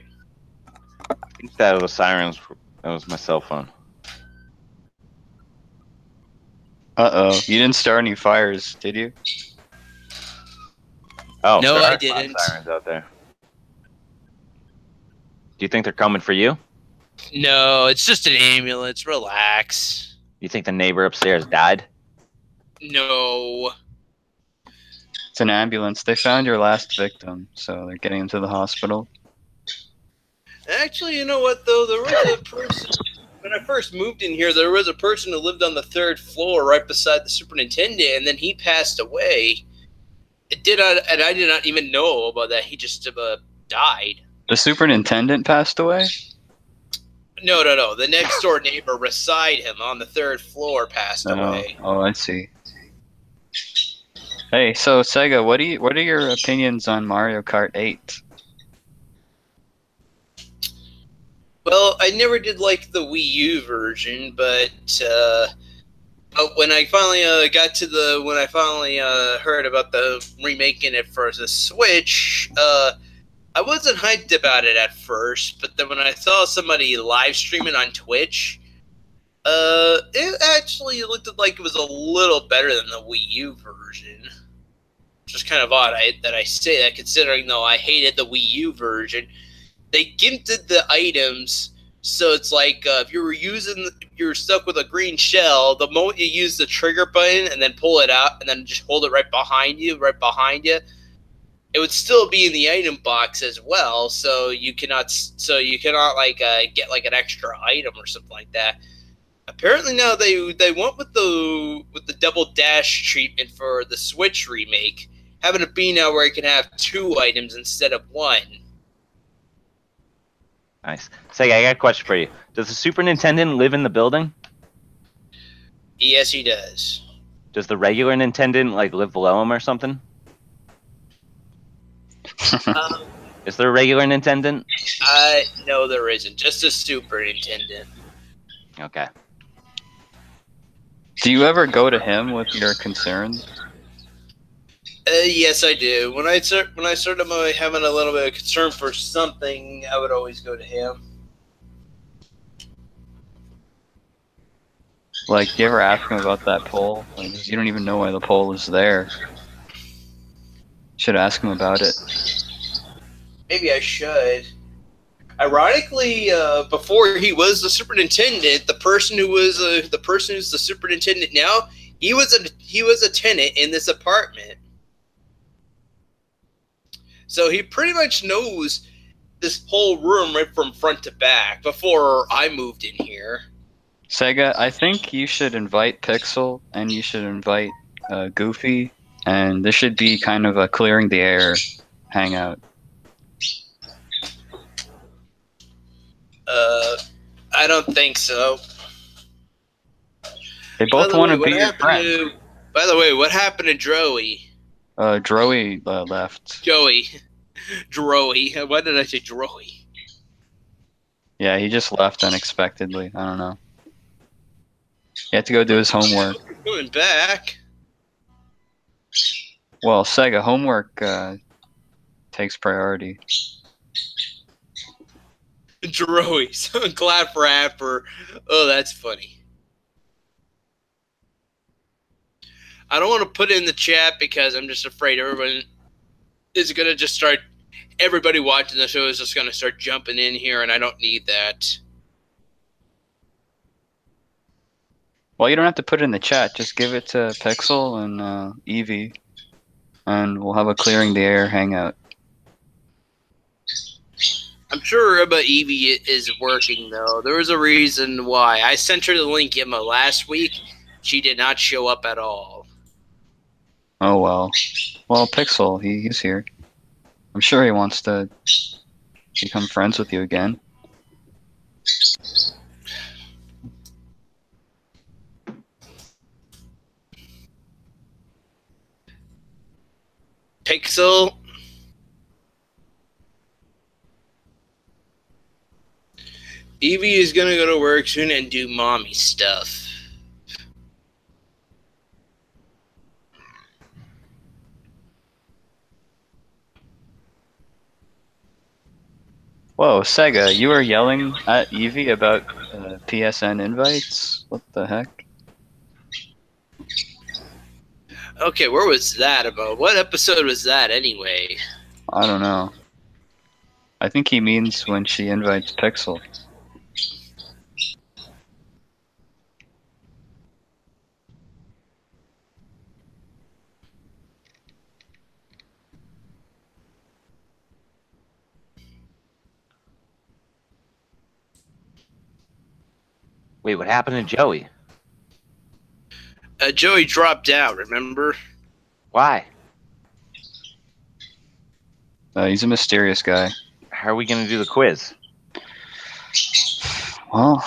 [SPEAKER 4] That was sirens. That was my cell phone.
[SPEAKER 2] Uh-oh. You didn't start any fires, did you?
[SPEAKER 4] Oh,
[SPEAKER 1] no,
[SPEAKER 4] there
[SPEAKER 1] I
[SPEAKER 4] are
[SPEAKER 1] didn't.
[SPEAKER 4] sirens out there. Do you think they're coming for you?
[SPEAKER 1] No, it's just an ambulance. Relax.
[SPEAKER 4] You think the neighbor upstairs died?
[SPEAKER 1] No.
[SPEAKER 2] It's an ambulance. They found your last victim, so they're getting him to the hospital.
[SPEAKER 1] Actually, you know what, though? There was a person... When I first moved in here, there was a person who lived on the 3rd floor right beside the superintendent, and then he passed away. I did not even know about that. He just died.
[SPEAKER 2] The superintendent passed away?
[SPEAKER 1] No. The next door neighbor beside him on the 3rd floor passed away.
[SPEAKER 2] Oh, I see. Hey, so Sega, what are your opinions on Mario Kart 8?
[SPEAKER 1] Well, I never did like the Wii U version, but when I finally heard about the remaking it for the Switch, I wasn't hyped about it at first, but then when I saw somebody live stream it on Twitch, it actually looked like it was a little better than the Wii U version. Which is kind of odd that I say that, considering though I hated the Wii U version. They gimped the items, so it's like if you're stuck with a green shell, the moment you use the trigger button and then pull it out and then just hold it right behind you, it would still be in the item box as well. So you cannot like get like an extra item or something like that. Apparently now they went with the double dash treatment for the Switch remake, having it be now where you can have 2 items instead of 1.
[SPEAKER 4] Nice. Sega, I got a question for you. Does the superintendent live in the building?
[SPEAKER 1] Yes, he does.
[SPEAKER 4] Does the regular intendant like live below him or something? Is there a regular intendant?
[SPEAKER 1] No, there isn't. Just a superintendent.
[SPEAKER 4] Okay.
[SPEAKER 2] Do you ever go to him with your concerns?
[SPEAKER 1] Yes, I do. When I started having a little bit of concern for something, I would always go to him.
[SPEAKER 2] Like, you ever ask him about that pole? Like, you don't even know why the pole is there. Should ask him about it.
[SPEAKER 1] Maybe I should. Ironically, before he was the superintendent, the person who's the superintendent now, he was a tenant in this apartment. So he pretty much knows this whole room right from front to back before I moved in here.
[SPEAKER 2] Sega, I think you should invite Pixel and you should invite Goofy, and this should be kind of a clearing the air hangout.
[SPEAKER 1] I don't think so.
[SPEAKER 2] They both want to be your friend.
[SPEAKER 1] By the way, what happened to Droey?
[SPEAKER 2] Droey left.
[SPEAKER 1] Joey. Droey. Why did I say Droey?
[SPEAKER 2] Yeah, he just left unexpectedly. I don't know. He had to go do his homework.
[SPEAKER 1] Going back.
[SPEAKER 2] Well, Sega, homework takes priority.
[SPEAKER 1] Jeroe, clap rapper. Oh, that's funny. I don't want to put it in the chat because I'm just afraid everyone is going to just start. Everybody watching the show is just going to start jumping in here, and I don't need that.
[SPEAKER 2] Well, you don't have to put it in the chat. Just give it to Pixel and Eevee, and we'll have a clearing the air hangout.
[SPEAKER 1] I'm sure about Eevee is working, though. There was a reason why. I sent her the link Emma last week. She did not show up at all.
[SPEAKER 2] Oh, well. Well, Pixel, he's here. I'm sure he wants to become friends with you again.
[SPEAKER 1] Pixel. Eevee is going to go to work soon and do mommy stuff.
[SPEAKER 2] Whoa, Sega, you were yelling at Eevee about PSN invites? What the heck?
[SPEAKER 1] Okay, where was that about? What episode was that anyway?
[SPEAKER 2] I don't know. I think he means when she invites Pixel.
[SPEAKER 4] Wait, what happened to Joey?
[SPEAKER 1] Joey dropped out, remember?
[SPEAKER 4] Why?
[SPEAKER 2] He's a mysterious guy.
[SPEAKER 4] How are we going to do the quiz?
[SPEAKER 2] Well,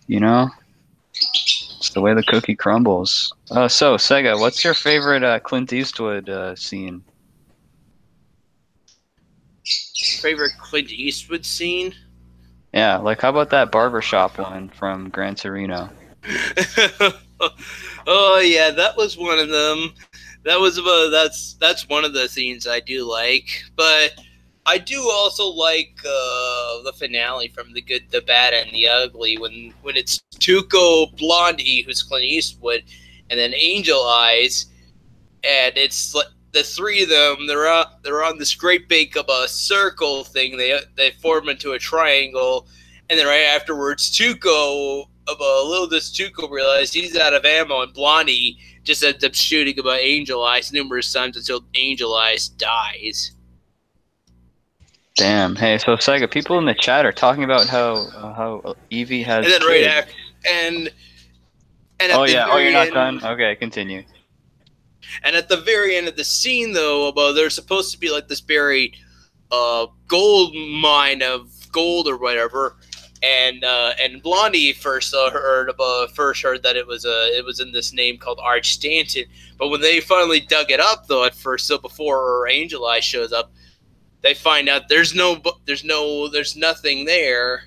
[SPEAKER 2] you know, it's the way the cookie crumbles. So, Sega, what's your favorite Clint Eastwood scene?
[SPEAKER 1] Favorite Clint Eastwood scene?
[SPEAKER 2] Yeah, like how about that barbershop one from Gran Torino?
[SPEAKER 1] Oh yeah, that was one of them. That was that's one of the scenes I do like, but I do also like the finale from The Good, the Bad, and the Ugly when it's Tuco, Blondie, who's Clint Eastwood, and then Angel Eyes, and it's like the three of them. They're on this great big of a circle thing. They form into a triangle, and then right afterwards, Tuco realizes he's out of ammo, and Blondie just ends up shooting about Angel Eyes numerous times until Angel Eyes dies.
[SPEAKER 2] Damn. Hey, so Sega, people in the chat are talking about how Eevee has.
[SPEAKER 1] And then
[SPEAKER 2] kids.
[SPEAKER 1] right after, and at
[SPEAKER 2] Oh
[SPEAKER 1] the
[SPEAKER 2] yeah. Oh,
[SPEAKER 1] very
[SPEAKER 2] you're not
[SPEAKER 1] end,
[SPEAKER 2] done. Okay, continue.
[SPEAKER 1] And at the very end of the scene, though, there's supposed to be like this buried gold mine of gold or whatever, and Blondie first heard that it was in this name called Arch Stanton. But when they finally dug it up, though, at first, so before Angel Eye shows up, they find out there's nothing there.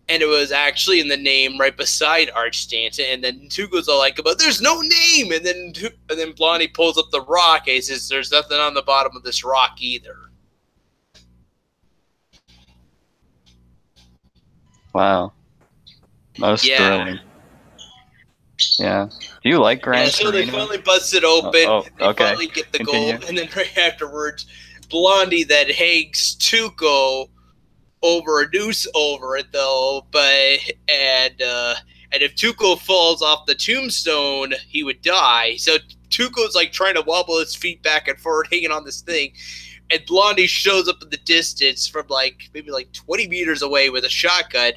[SPEAKER 1] And it was actually in the name right beside Arch Stanton, and then Tuco's all like, "But there's no name." And then Blondie pulls up the rock and he says, "There's nothing on the bottom of this rock either."
[SPEAKER 2] Wow. Most thrilling. Yeah. Do you like Gran
[SPEAKER 1] So they
[SPEAKER 2] Torino?
[SPEAKER 1] finally bust it open. They
[SPEAKER 2] okay.
[SPEAKER 1] finally get the
[SPEAKER 2] Continue.
[SPEAKER 1] gold, and then right afterwards, Blondie then hangs Tuco over a noose over it though, and if Tuco falls off the tombstone, he would die. So Tuco's like trying to wobble his feet back and forward, hanging on this thing, and Blondie shows up in the distance from maybe 20 meters away with a shotgun,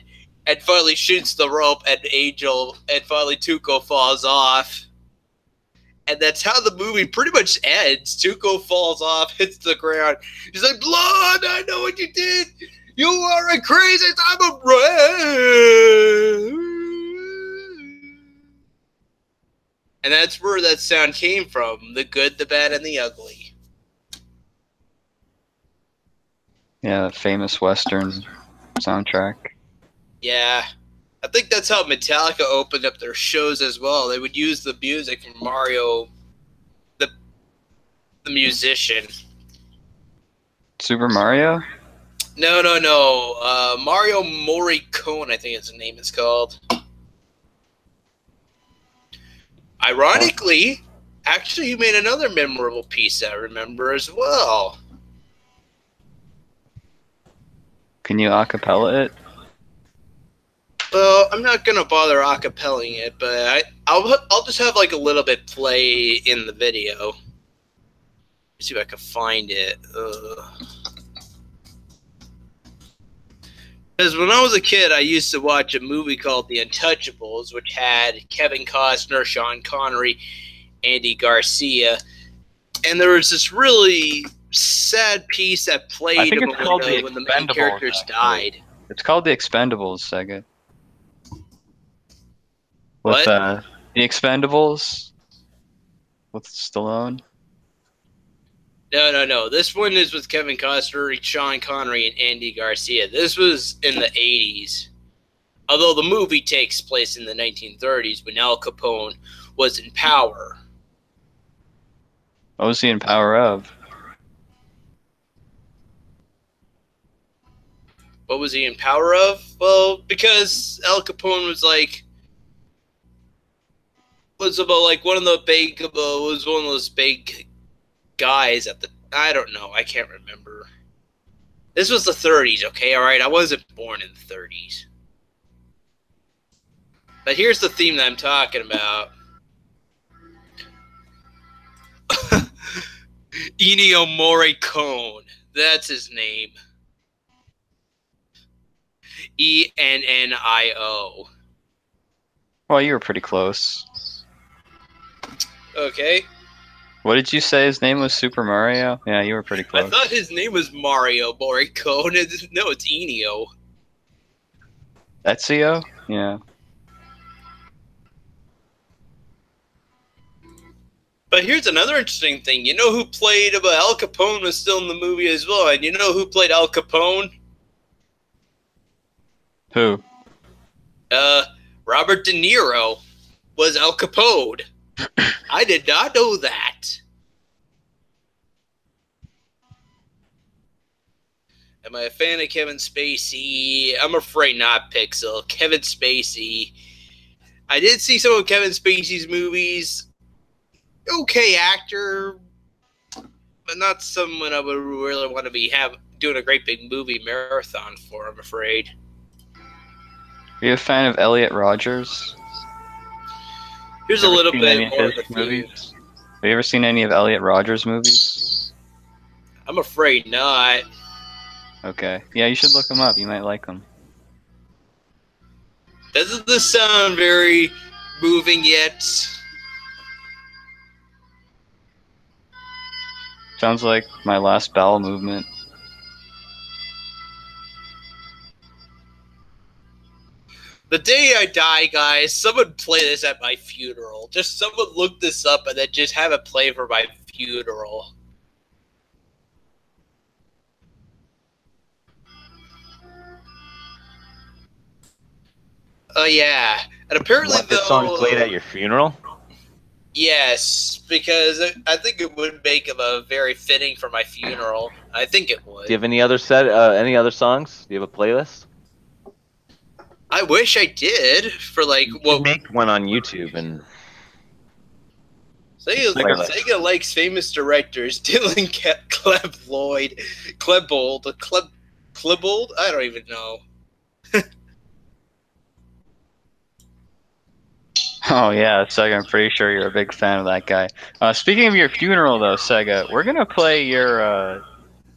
[SPEAKER 1] and finally shoots the rope, and finally Tuco falls off. And that's how the movie pretty much ends. Tuco falls off, hits the ground. He's like, "Blonde, I know what you did. You are a crazy type of red." And that's where that sound came from. The Good, the Bad, and the Ugly.
[SPEAKER 2] Yeah, famous Western soundtrack.
[SPEAKER 1] Yeah. I think that's how Metallica opened up their shows as well. They would use the music from Mario, the musician.
[SPEAKER 2] Super Mario?
[SPEAKER 1] No, no, no. Mario Morricone, I think his name is called. Ironically, actually, he made another memorable piece I remember as well.
[SPEAKER 2] Can you acapella it?
[SPEAKER 1] Well, I'm not gonna bother acapelling it, but I'll just have like a little bit play in the video. Let's see if I can find it. Because when I was a kid, I used to watch a movie called The Untouchables, which had Kevin Costner, Sean Connery, Andy Garcia, and there was this really sad piece that played
[SPEAKER 2] I think it's called
[SPEAKER 1] when the main characters died.
[SPEAKER 2] It's called The Expendables, Sega.
[SPEAKER 1] What?
[SPEAKER 2] The Expendables with Stallone.
[SPEAKER 1] No, no, no. This one is with Kevin Costner, Sean Connery, and Andy Garcia. This was in the 80s. Although the movie takes place in the 1930s when Al Capone was in power.
[SPEAKER 2] What was he in power of?
[SPEAKER 1] What was he in power of? Well, because Al Capone was about like one of the big, was one of those big guys at the, I don't know, I can't remember. This was the 30s, okay, alright? I wasn't born in the 30s. But here's the theme that I'm talking about. Ennio Morricone. That's his name. Ennio.
[SPEAKER 2] Well, you were pretty close.
[SPEAKER 1] Okay.
[SPEAKER 2] What did you say his name was? Super Mario? Yeah, you were pretty close.
[SPEAKER 1] I thought his name was Mario Morricone. No, it's Ennio.
[SPEAKER 2] Ezio? Yeah.
[SPEAKER 1] But here's another interesting thing. You know who played Al Capone was still in the movie as well, and you know who played Al Capone?
[SPEAKER 2] Who?
[SPEAKER 1] Robert De Niro was Al Capone. I did not know that. Am I a fan of Kevin Spacey? I'm afraid not, Pixel. Kevin Spacey. I did see some of Kevin Spacey's movies. Okay actor, but not someone I would really want to be doing a great big movie marathon for, I'm afraid.
[SPEAKER 2] Are you a fan of Elliot Rodgers?
[SPEAKER 1] Here's a little bit more of the
[SPEAKER 2] movies. Have you ever seen any of Elliot Rodgers' movies?
[SPEAKER 1] I'm afraid not.
[SPEAKER 2] Okay. Yeah, you should look him up. You might like him.
[SPEAKER 1] Doesn't this sound very moving yet?
[SPEAKER 2] Sounds like my last bowel movement.
[SPEAKER 1] The day I die, guys, someone play this at my funeral. Just someone look this up and then just have it play for my funeral. Oh, yeah. And apparently,
[SPEAKER 4] this song played at your funeral?
[SPEAKER 1] Yes, because I think it would make him a very fitting for my funeral. I think it would.
[SPEAKER 4] Do you have any other songs? Do you have a playlist?
[SPEAKER 1] I wish I did for like
[SPEAKER 4] what make one on YouTube and
[SPEAKER 1] Sega likes famous directors Dylan Klebold, I don't even know.
[SPEAKER 2] Oh yeah, Sega, I'm pretty sure you're a big fan of that guy. Speaking of your funeral though, Sega, we're gonna play your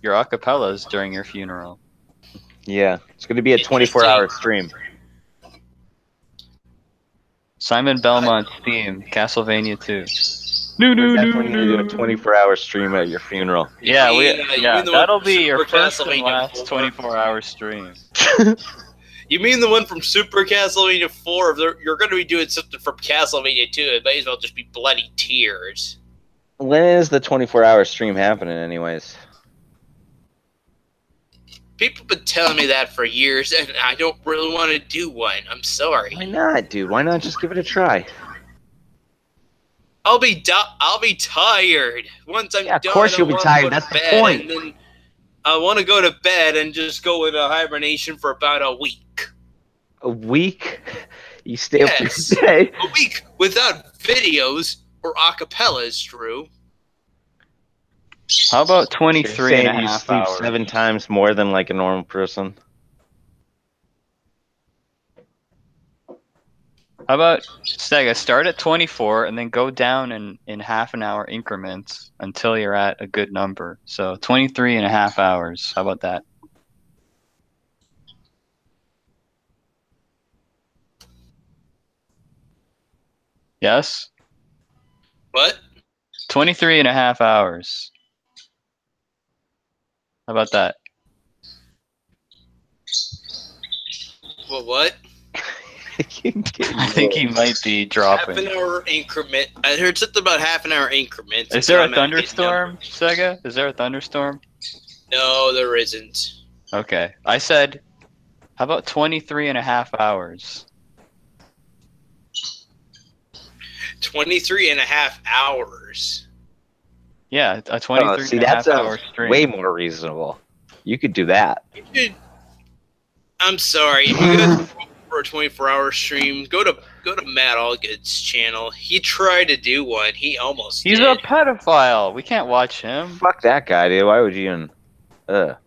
[SPEAKER 2] acapellas during your funeral.
[SPEAKER 4] Yeah, it's gonna be a 24-hour stream.
[SPEAKER 2] Simon Belmont's theme, Castlevania 2.
[SPEAKER 4] We're definitely gonna do a 24-hour stream at your funeral.
[SPEAKER 2] Yeah, that'll be your first and last 24-hour stream.
[SPEAKER 1] You mean the one from Super Castlevania 4? If you're going to be doing something from Castlevania 2, it may as well just be bloody tears.
[SPEAKER 4] When is the 24-hour stream happening anyways?
[SPEAKER 1] People have been telling me that for years, and I don't really want to do one. I'm sorry.
[SPEAKER 4] Why not, dude? Why not just give it a try?
[SPEAKER 1] I'll be tired. Once I'm done,
[SPEAKER 4] of course you'll be tired. That's the point.
[SPEAKER 1] And then I want to go to bed and just go into hibernation for about a week.
[SPEAKER 4] A week? You stay up
[SPEAKER 1] Yes,
[SPEAKER 4] for a day?
[SPEAKER 1] a week without videos or acapellas, Drew.
[SPEAKER 2] How about
[SPEAKER 4] You're
[SPEAKER 2] 23 and a
[SPEAKER 4] saying you
[SPEAKER 2] half
[SPEAKER 4] sleep
[SPEAKER 2] hours?
[SPEAKER 4] 7 times more than like a normal person?
[SPEAKER 2] How about, Sega, start at 24 and then go down in half an hour increments until you're at a good number. So 23 and a half hours. How about that? Yes?
[SPEAKER 1] What?
[SPEAKER 2] 23 and a half hours. How about that?
[SPEAKER 1] Well, what?
[SPEAKER 2] I think he might be dropping.
[SPEAKER 1] Half an hour increment. I heard something about half an hour increments.
[SPEAKER 2] Is there a
[SPEAKER 1] I'm at
[SPEAKER 2] thunderstorm, Sega? Is there a thunderstorm?
[SPEAKER 1] No, there isn't.
[SPEAKER 2] Okay. I said, how about 23 and a half hours?
[SPEAKER 1] 23 and a half hours.
[SPEAKER 2] Yeah, a 23
[SPEAKER 4] see,
[SPEAKER 2] and a
[SPEAKER 4] that
[SPEAKER 2] half hour
[SPEAKER 4] sounds
[SPEAKER 2] stream.
[SPEAKER 4] way more reasonable. You could do that.
[SPEAKER 1] Dude, I'm sorry. If you go for a 24-hour stream, go to Matt Allgood's channel. He tried to do one. He almost
[SPEAKER 2] He's
[SPEAKER 1] did.
[SPEAKER 2] a pedophile. We can't watch him.
[SPEAKER 4] Fuck that guy, dude. Why would you even...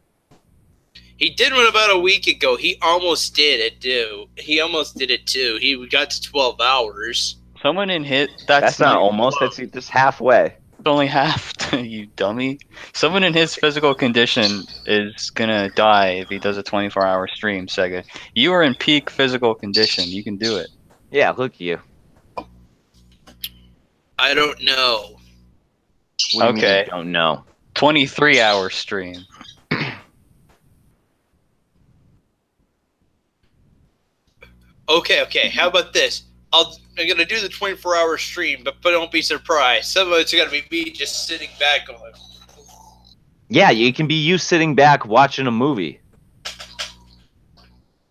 [SPEAKER 1] He did one about a week ago. He almost did it, too. He almost did it, too. He got to 12 hours.
[SPEAKER 2] Someone in hit.
[SPEAKER 4] That's not almost. That's just halfway.
[SPEAKER 2] only half. You dummy. Someone in his physical condition is gonna die if he does a 24-hour stream, Sega. You are in peak physical condition. You can do it.
[SPEAKER 4] Yeah, look at you.
[SPEAKER 1] I don't know.
[SPEAKER 4] What do you mean
[SPEAKER 2] Okay.
[SPEAKER 4] you don't know?
[SPEAKER 2] 23-hour stream.
[SPEAKER 1] Okay. How about this? I'm gonna do the 24-hour stream, but don't be surprised. Some of it's gonna be me just sitting back going.
[SPEAKER 4] Yeah, it can be you sitting back watching a movie.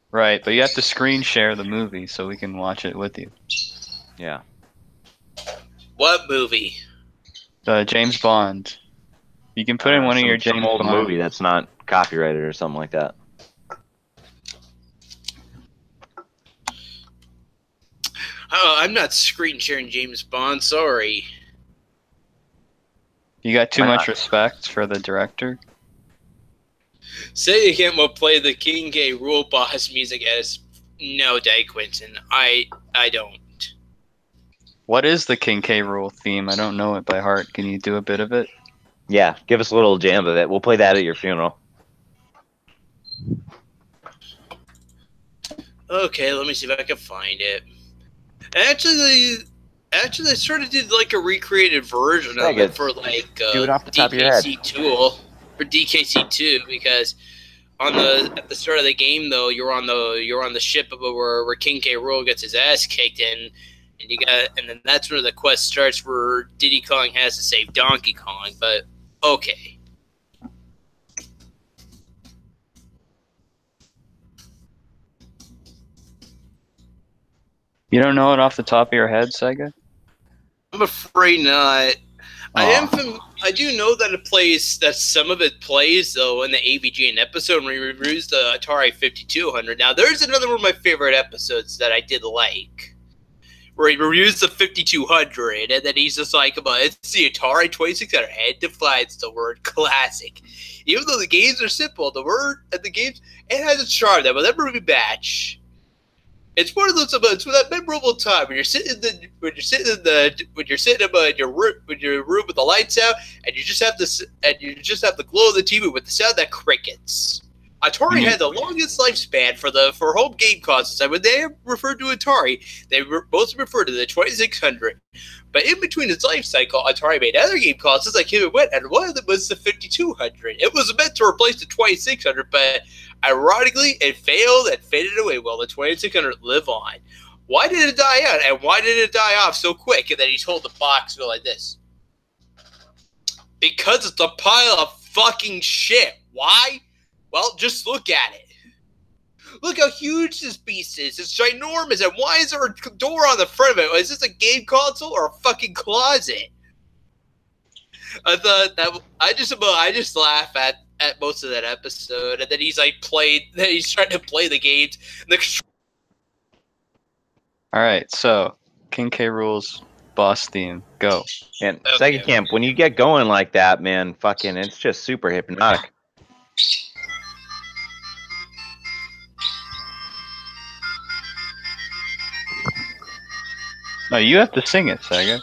[SPEAKER 2] Right, but you have to screen share the movie so we can watch it with you.
[SPEAKER 4] Yeah.
[SPEAKER 1] What movie?
[SPEAKER 2] James Bond. You can put in one of your
[SPEAKER 4] some
[SPEAKER 2] James
[SPEAKER 4] old
[SPEAKER 2] Bond
[SPEAKER 4] movie that's not copyrighted or something like that.
[SPEAKER 1] Oh, I'm not screen sharing James Bond. Sorry.
[SPEAKER 2] You got too
[SPEAKER 4] Why
[SPEAKER 2] much
[SPEAKER 4] not?
[SPEAKER 2] respect for the director?
[SPEAKER 1] Sega Camp will play the King K. Rule Boss music as no, Day Quinton. I don't.
[SPEAKER 2] What is the King K. Rule theme? I don't know it by heart. Can you do a bit of it?
[SPEAKER 4] Yeah, give us a little jam of it. We'll play that at your funeral.
[SPEAKER 1] Okay, let me see if I can find it. Actually, I sort of did like a recreated version of it for like
[SPEAKER 4] Do it off the top of your head.
[SPEAKER 1] DKC Tool for DKC2 because at the start of the game though you're on the ship where King K. Rool gets his ass kicked in, and then that's where the quest starts where Diddy Kong has to save Donkey Kong. But okay.
[SPEAKER 2] You don't know it off the top of your head, Sega?
[SPEAKER 1] I'm afraid not.
[SPEAKER 2] Aw.
[SPEAKER 1] I do know that it plays. That some of it plays though in the AVGN episode when he reviews the Atari 5200. Now there's another one of my favorite episodes that I did like, where he reviews the 5200 and then he's just like, "About it's the Atari 2600 head defines the word classic." Even though the games are simple, the word and the games it has a charm that will never be matched. It's one of those moments with that memorable time when you're sitting in your room with the lights out and you just have the glow of the TV with the sound that crickets. Atari had the longest lifespan for home game consoles, and when they referred to Atari, they both referred to the 2600. But in between its life cycle, Atari made other game consoles like Him and Went, and one of them was the 5200. It was meant to replace the 2600, but ironically, it failed and faded away while the 2600 lived on. Why did it die out, and why did it die off so quick? And then he told the box go like this. Because it's a pile of fucking shit. Why? Well, just look at it. Look how huge this beast is. It's ginormous. And why is there a door on the front of it? Is this a game console or a fucking closet? I thought that I just laugh at at most of that episode, and then he's like he's trying to play the games. And the
[SPEAKER 2] All right, so King K. Rool's boss theme, go.
[SPEAKER 4] And
[SPEAKER 1] Okay.
[SPEAKER 4] Sega Camp, when you get going like that, man, fucking, it's just super hypnotic.
[SPEAKER 2] No, you have to sing it, Sega.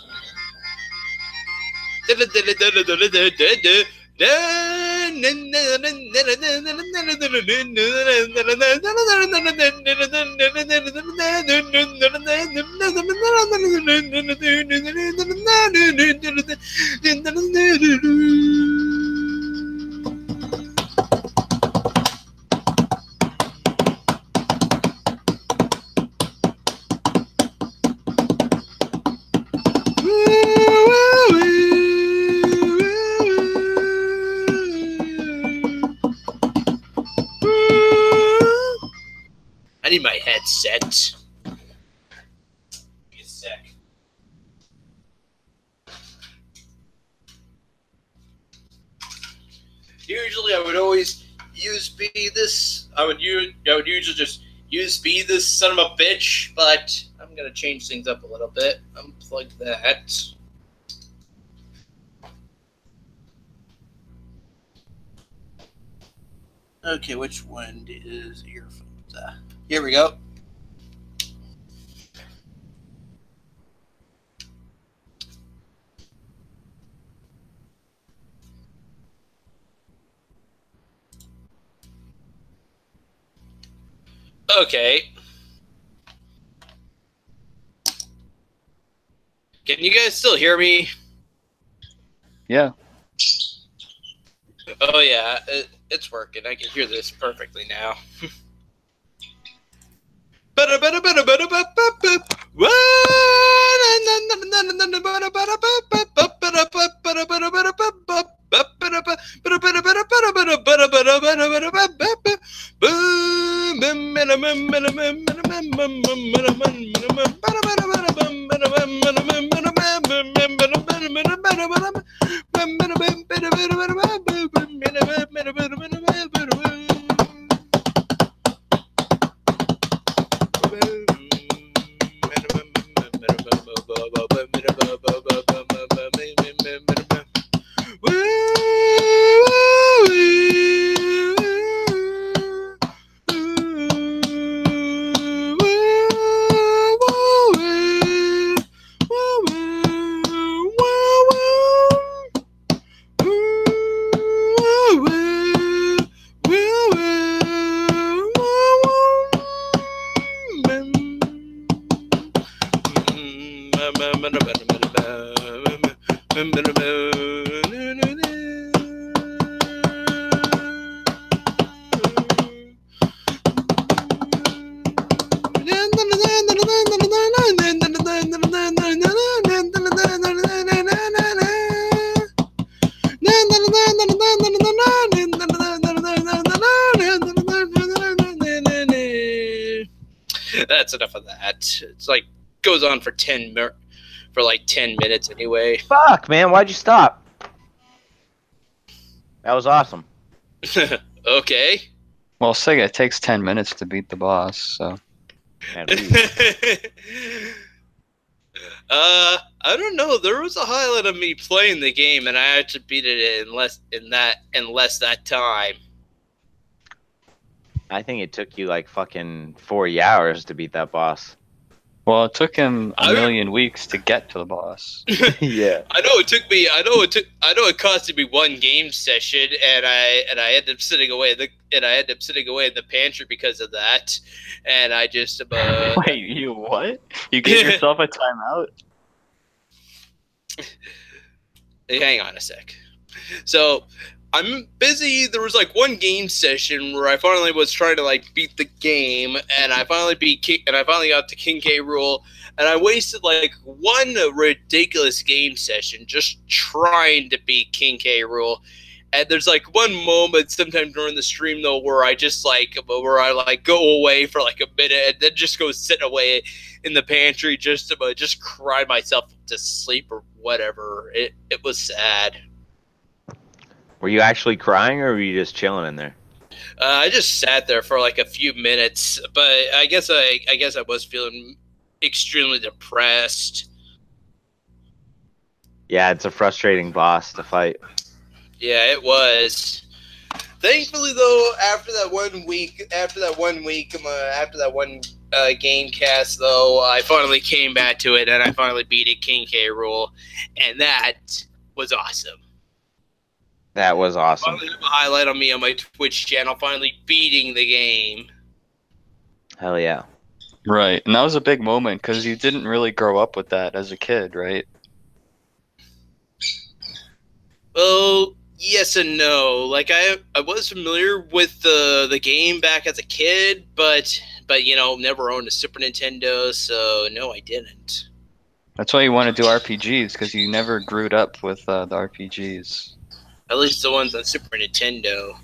[SPEAKER 1] I need my headset. Give me a sec. Usually, I would always use be this. I would usually just use be this son of a bitch, but I'm gonna change things up a little bit. Unplug that. Okay, which one is earphones? Here we go. Okay. Can you guys still hear me?
[SPEAKER 2] Yeah.
[SPEAKER 1] Oh yeah, it's working. I can hear this perfectly now. That's enough of that. It's like goes on for like 10 minutes anyway.
[SPEAKER 4] Fuck, man, why'd you stop? That was awesome.
[SPEAKER 1] Okay.
[SPEAKER 2] Well, Sega, it takes 10 minutes to beat the boss, so.
[SPEAKER 4] Man,
[SPEAKER 1] I don't know. There was a highlight of me playing the game, and I actually beat it in less that time.
[SPEAKER 4] I think it took you like fucking 40 hours to beat that boss.
[SPEAKER 2] Well, it took him a million weeks to get to the boss.
[SPEAKER 4] Yeah.
[SPEAKER 1] I know it took me. I know it costed me one game session, and I ended up sitting away in the pantry because of that. And I just
[SPEAKER 2] Wait, you what? You gave yourself a timeout?
[SPEAKER 1] Hang on a sec. So I'm busy. There was like one game session where I finally was trying to like beat the game, and I finally got to King K. Rool, and I wasted like one ridiculous game session just trying to beat King K. Rool. And there's like one moment sometime during the stream though where I go away for like a minute and then just go sit away in the pantry just cry myself to sleep or whatever. It was sad.
[SPEAKER 4] Were you actually crying, or were you just chilling in there?
[SPEAKER 1] I just sat there for like a few minutes, but I guess I was feeling extremely depressed.
[SPEAKER 4] Yeah, it's a frustrating boss to fight.
[SPEAKER 1] Yeah, it was. Thankfully, though, after that one game cast, though, I finally came back to it, and I finally beat it, King K. Rool, and that was awesome.
[SPEAKER 4] That was awesome.
[SPEAKER 1] Finally have a highlight on me on my Twitch channel, finally beating the game.
[SPEAKER 4] Hell yeah.
[SPEAKER 2] Right, and that was a big moment because you didn't really grow up with that as a kid, right?
[SPEAKER 1] Well, yes and no. Like I was familiar with the game back as a kid, but you know, never owned a Super Nintendo, so no, I didn't.
[SPEAKER 2] That's why you want to do RPGs, because you never grew up with the RPGs.
[SPEAKER 1] At least the ones on Super Nintendo.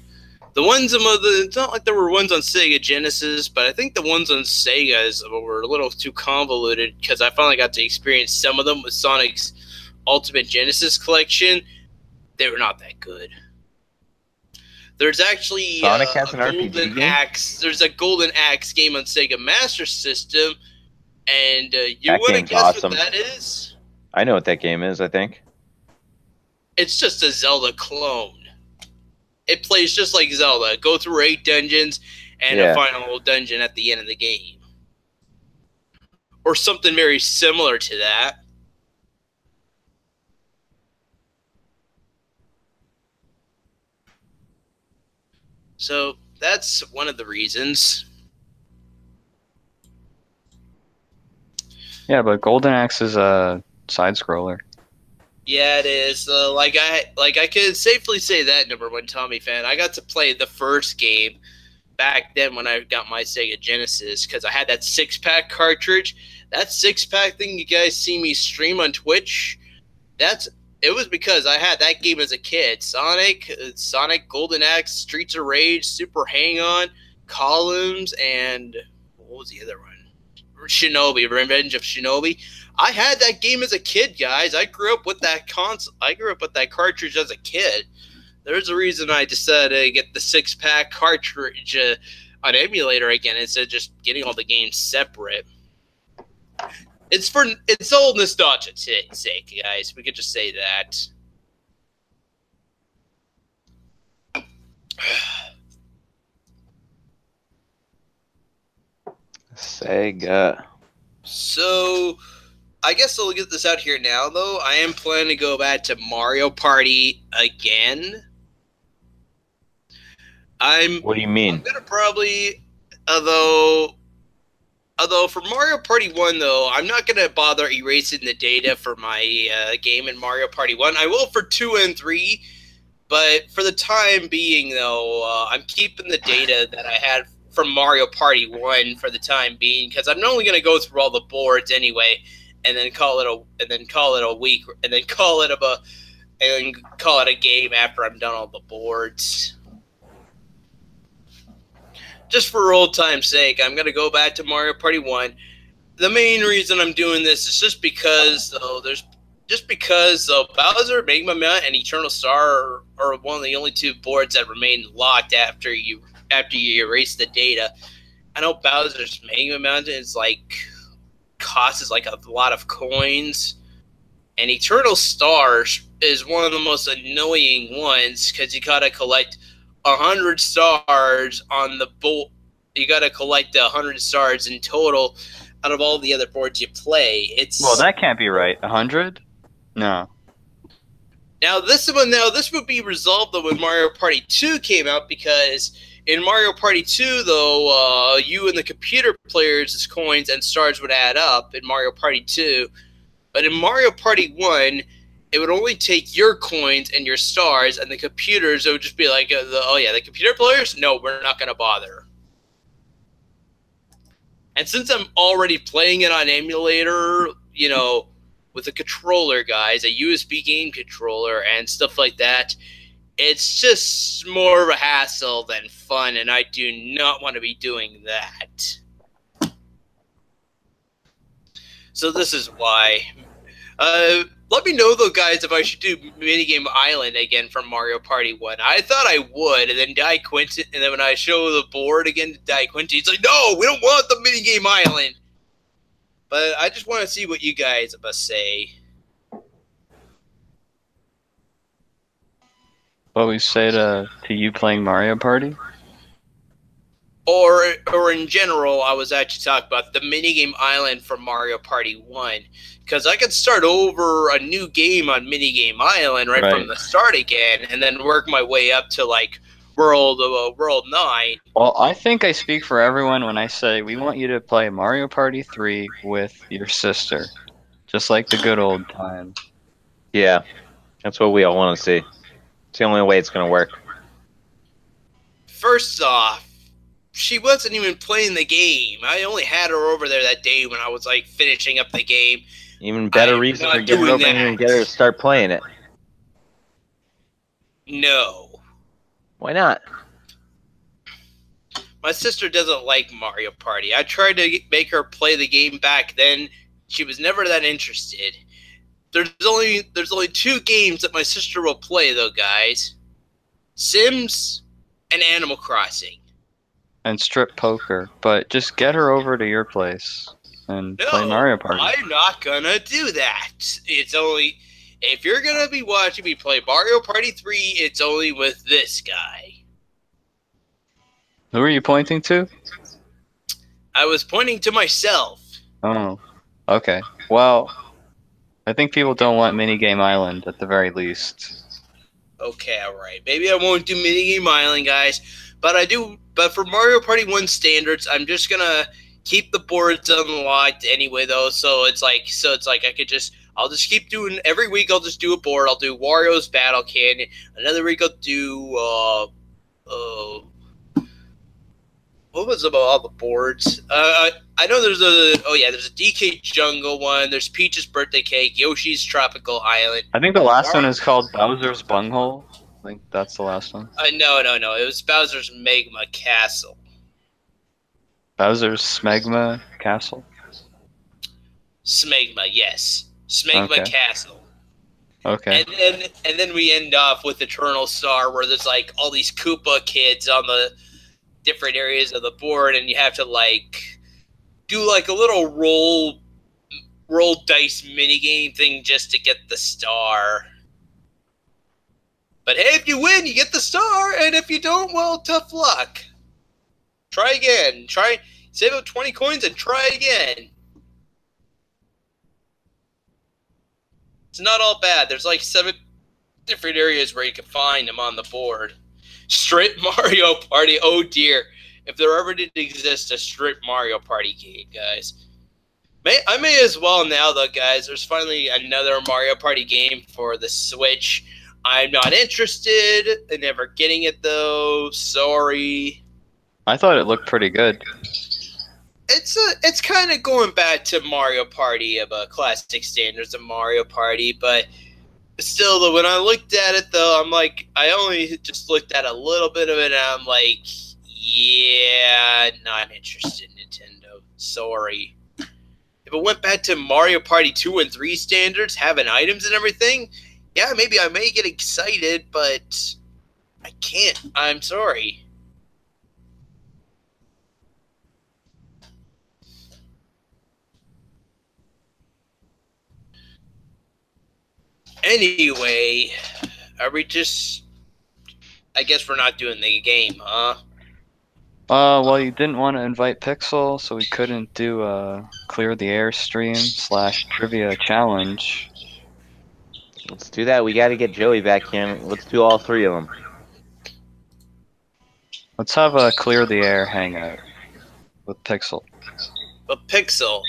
[SPEAKER 1] The ones it's not like there were ones on Sega Genesis, but I think the ones on Sega's were a little too convoluted because I finally got to experience some of them with Sonic's Ultimate Genesis Collection. They were not that good. There's actually
[SPEAKER 4] Sonic has an RPG
[SPEAKER 1] Golden
[SPEAKER 4] game?
[SPEAKER 1] Axe. There's a Golden Axe game on Sega Master System, and you
[SPEAKER 4] That
[SPEAKER 1] want to
[SPEAKER 4] game's
[SPEAKER 1] guess
[SPEAKER 4] awesome.
[SPEAKER 1] what that is?
[SPEAKER 4] I know what that game is, I think.
[SPEAKER 1] It's just a Zelda clone. It plays just like Zelda. Go through 8 dungeons and a final dungeon at the end of the game. Or something very similar to that. So that's one of the reasons.
[SPEAKER 2] Yeah, but Golden Axe is a side scroller.
[SPEAKER 1] Yeah, it is. Like I could safely say that, number one Tommy fan. I got to play the first game back then when I got my Sega Genesis because I had that 6-pack cartridge. That 6-pack thing you guys see me stream on Twitch, it was because I had that game as a kid. Sonic, Golden Axe, Streets of Rage, Super Hang-On, Columns, and what was the other one? Shinobi, Revenge of Shinobi. I had that game as a kid, guys. I grew up with that console. I grew up with that cartridge as a kid. There's a reason I decided to get the 6-pack cartridge on emulator again instead of just getting all the games separate. It's old nostalgia's sake, guys. We could just say that.
[SPEAKER 4] Sega.
[SPEAKER 1] So, I guess I'll get this out here now, though. I am planning to go back to Mario Party again.
[SPEAKER 4] What do you mean?
[SPEAKER 1] I'm gonna probably, although for Mario Party 1, though, I'm not gonna bother erasing the data for my game in Mario Party 1. I will for 2 and 3, but for the time being, though, I'm keeping the data that I had from Mario Party 1 for the time being, because I'm only gonna go through all the boards anyway, and then call it a week, and then call it a game after I'm done all the boards. Just for old time's sake, I'm gonna go back to Mario Party 1. The main reason I'm doing this is just because Bowser, Magma Man, and Eternal Star are one of the only 2 boards that remain locked after you erase the data. I know Bowser's Magma Mountain costs like a lot of coins, and Eternal Stars is one of the most annoying ones because you gotta collect 100 stars on the board. You gotta collect 100 stars in total out of all the other boards you play.
[SPEAKER 2] Well, that can't be right. 100? No.
[SPEAKER 1] Now this would be resolved though when Mario Party 2 came out, because in Mario Party 2 though, you and the computer players' coins and stars would add up in Mario Party 2, but in Mario Party 1, it would only take your coins and your stars, and the computers, it would just be like, the computer players? No, we're not going to bother. And since I'm already playing it on emulator, you know, with a controller, guys, a USB game controller and stuff like that, it's just more of a hassle than fun, and I do not want to be doing that. So this is why. Let me know though, guys, if I should do Minigame Island again from Mario Party 1. I thought I would, and then Die Quinton, and then when I show the board again to Die Quinton, he's like, "No, we don't want the Minigame Island." But I just want to see what you guys must say.
[SPEAKER 2] What we say to you playing Mario Party?
[SPEAKER 1] Or in general, I was actually talking about the Minigame Island from Mario Party 1. Because I could start over a new game on Minigame Island right from the start again, and then work my way up to, like, World 9.
[SPEAKER 2] Well, I think I speak for everyone when I say we want you to play Mario Party 3 with your sister. Just like the good old times.
[SPEAKER 4] Yeah, that's what we all want to see. It's the only way it's going to work.
[SPEAKER 1] First off, she wasn't even playing the game. I only had her over there that day when I was, like, finishing up the game.
[SPEAKER 4] Even better reason to get her over here and get her to start playing it.
[SPEAKER 1] No.
[SPEAKER 4] Why not?
[SPEAKER 1] My sister doesn't like Mario Party. I tried to make her play the game back then. She was never that interested. There's only 2 games that my sister will play, though, guys. Sims and Animal Crossing.
[SPEAKER 2] And strip poker. But just get her over to your place and play Mario Party.
[SPEAKER 1] I'm not gonna do that. It's only... If you're gonna be watching me play Mario Party 3, it's only with this guy.
[SPEAKER 2] Who are you pointing to?
[SPEAKER 1] I was pointing to myself.
[SPEAKER 2] Oh, okay. Well, I think people don't want Minigame Island at the very least.
[SPEAKER 1] Okay, alright. Maybe I won't do Minigame Island, guys. But for Mario Party 1 standards, I'm just gonna keep the boards unlocked anyway, though. So it's like I'll just keep doing, every week I'll just do a board. I'll do Wario's Battle Canyon. Another week I'll do, what was about all the boards? I know there's a DK Jungle one. There's Peach's Birthday Cake, Yoshi's Tropical Island.
[SPEAKER 2] I think the last one is called Bowser's Bunghole. I think that's the last one.
[SPEAKER 1] No. It was Bowser's Magma Castle.
[SPEAKER 2] Bowser's Smegma Castle?
[SPEAKER 1] Smegma, yes. Smegma Castle.
[SPEAKER 2] Okay.
[SPEAKER 1] And then we end off with Eternal Star, where there's like all these Koopa kids on the different areas of the board, and you have to like do like a little roll dice minigame thing just to get the star. But hey, if you win, you get the star, and if you don't, well, tough luck. Try again. Save up 20 coins and try again. It's not all bad. There's like 7 different areas where you can find them on the board. Strip Mario Party. Oh dear. If there ever did exist a Strip Mario Party game, guys. I may as well now, though, guys. There's finally another Mario Party game for the Switch. I'm not interested in ever getting it, though. Sorry.
[SPEAKER 2] I thought it looked pretty good.
[SPEAKER 1] It's kind of going back to Mario Party of classic standards of Mario Party, but still, though, when I looked at it, though, I'm like, I only just looked at a little bit of it, and I'm like, yeah, not interested, Nintendo. Sorry. If it went back to Mario Party 2 and 3 standards, having items and everything, yeah, maybe I may get excited, but I can't. I'm sorry. Anyway, are we just... I guess we're not doing the game, huh?
[SPEAKER 2] Well, you didn't want to invite Pixel, so we couldn't do a Clear the Air stream / trivia challenge.
[SPEAKER 4] Let's do that. We got to get Joey back here. Let's do all 3 of them.
[SPEAKER 2] Let's have a Clear the Air hangout with Pixel.
[SPEAKER 1] But Pixel,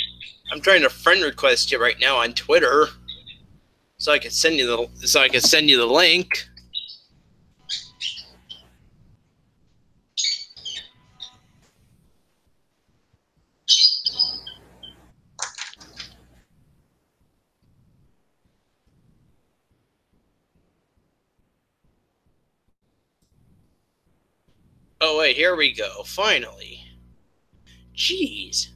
[SPEAKER 1] I'm trying to friend request you right now on Twitter, so I can send you the link. Oh wait, here we go. Finally. Jeez.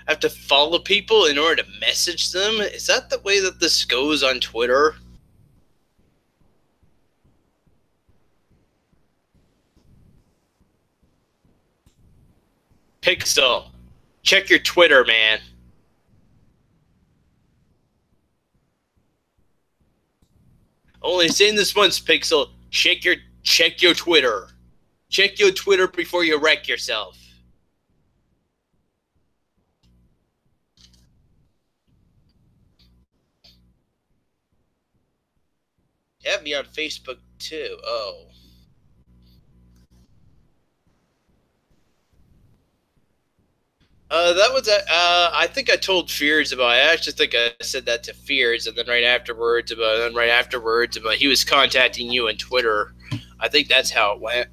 [SPEAKER 1] I have to follow people in order to message them? Is that the way that this goes on Twitter? Pixel, check your Twitter, man. Only saying this once, Pixel. Check your Twitter. Check your Twitter before you wreck yourself. Have me on Facebook too. Oh. That was I think I told Fears about. I actually think I said that to Fears, and then right afterwards about he was contacting you on Twitter. I think that's how it went.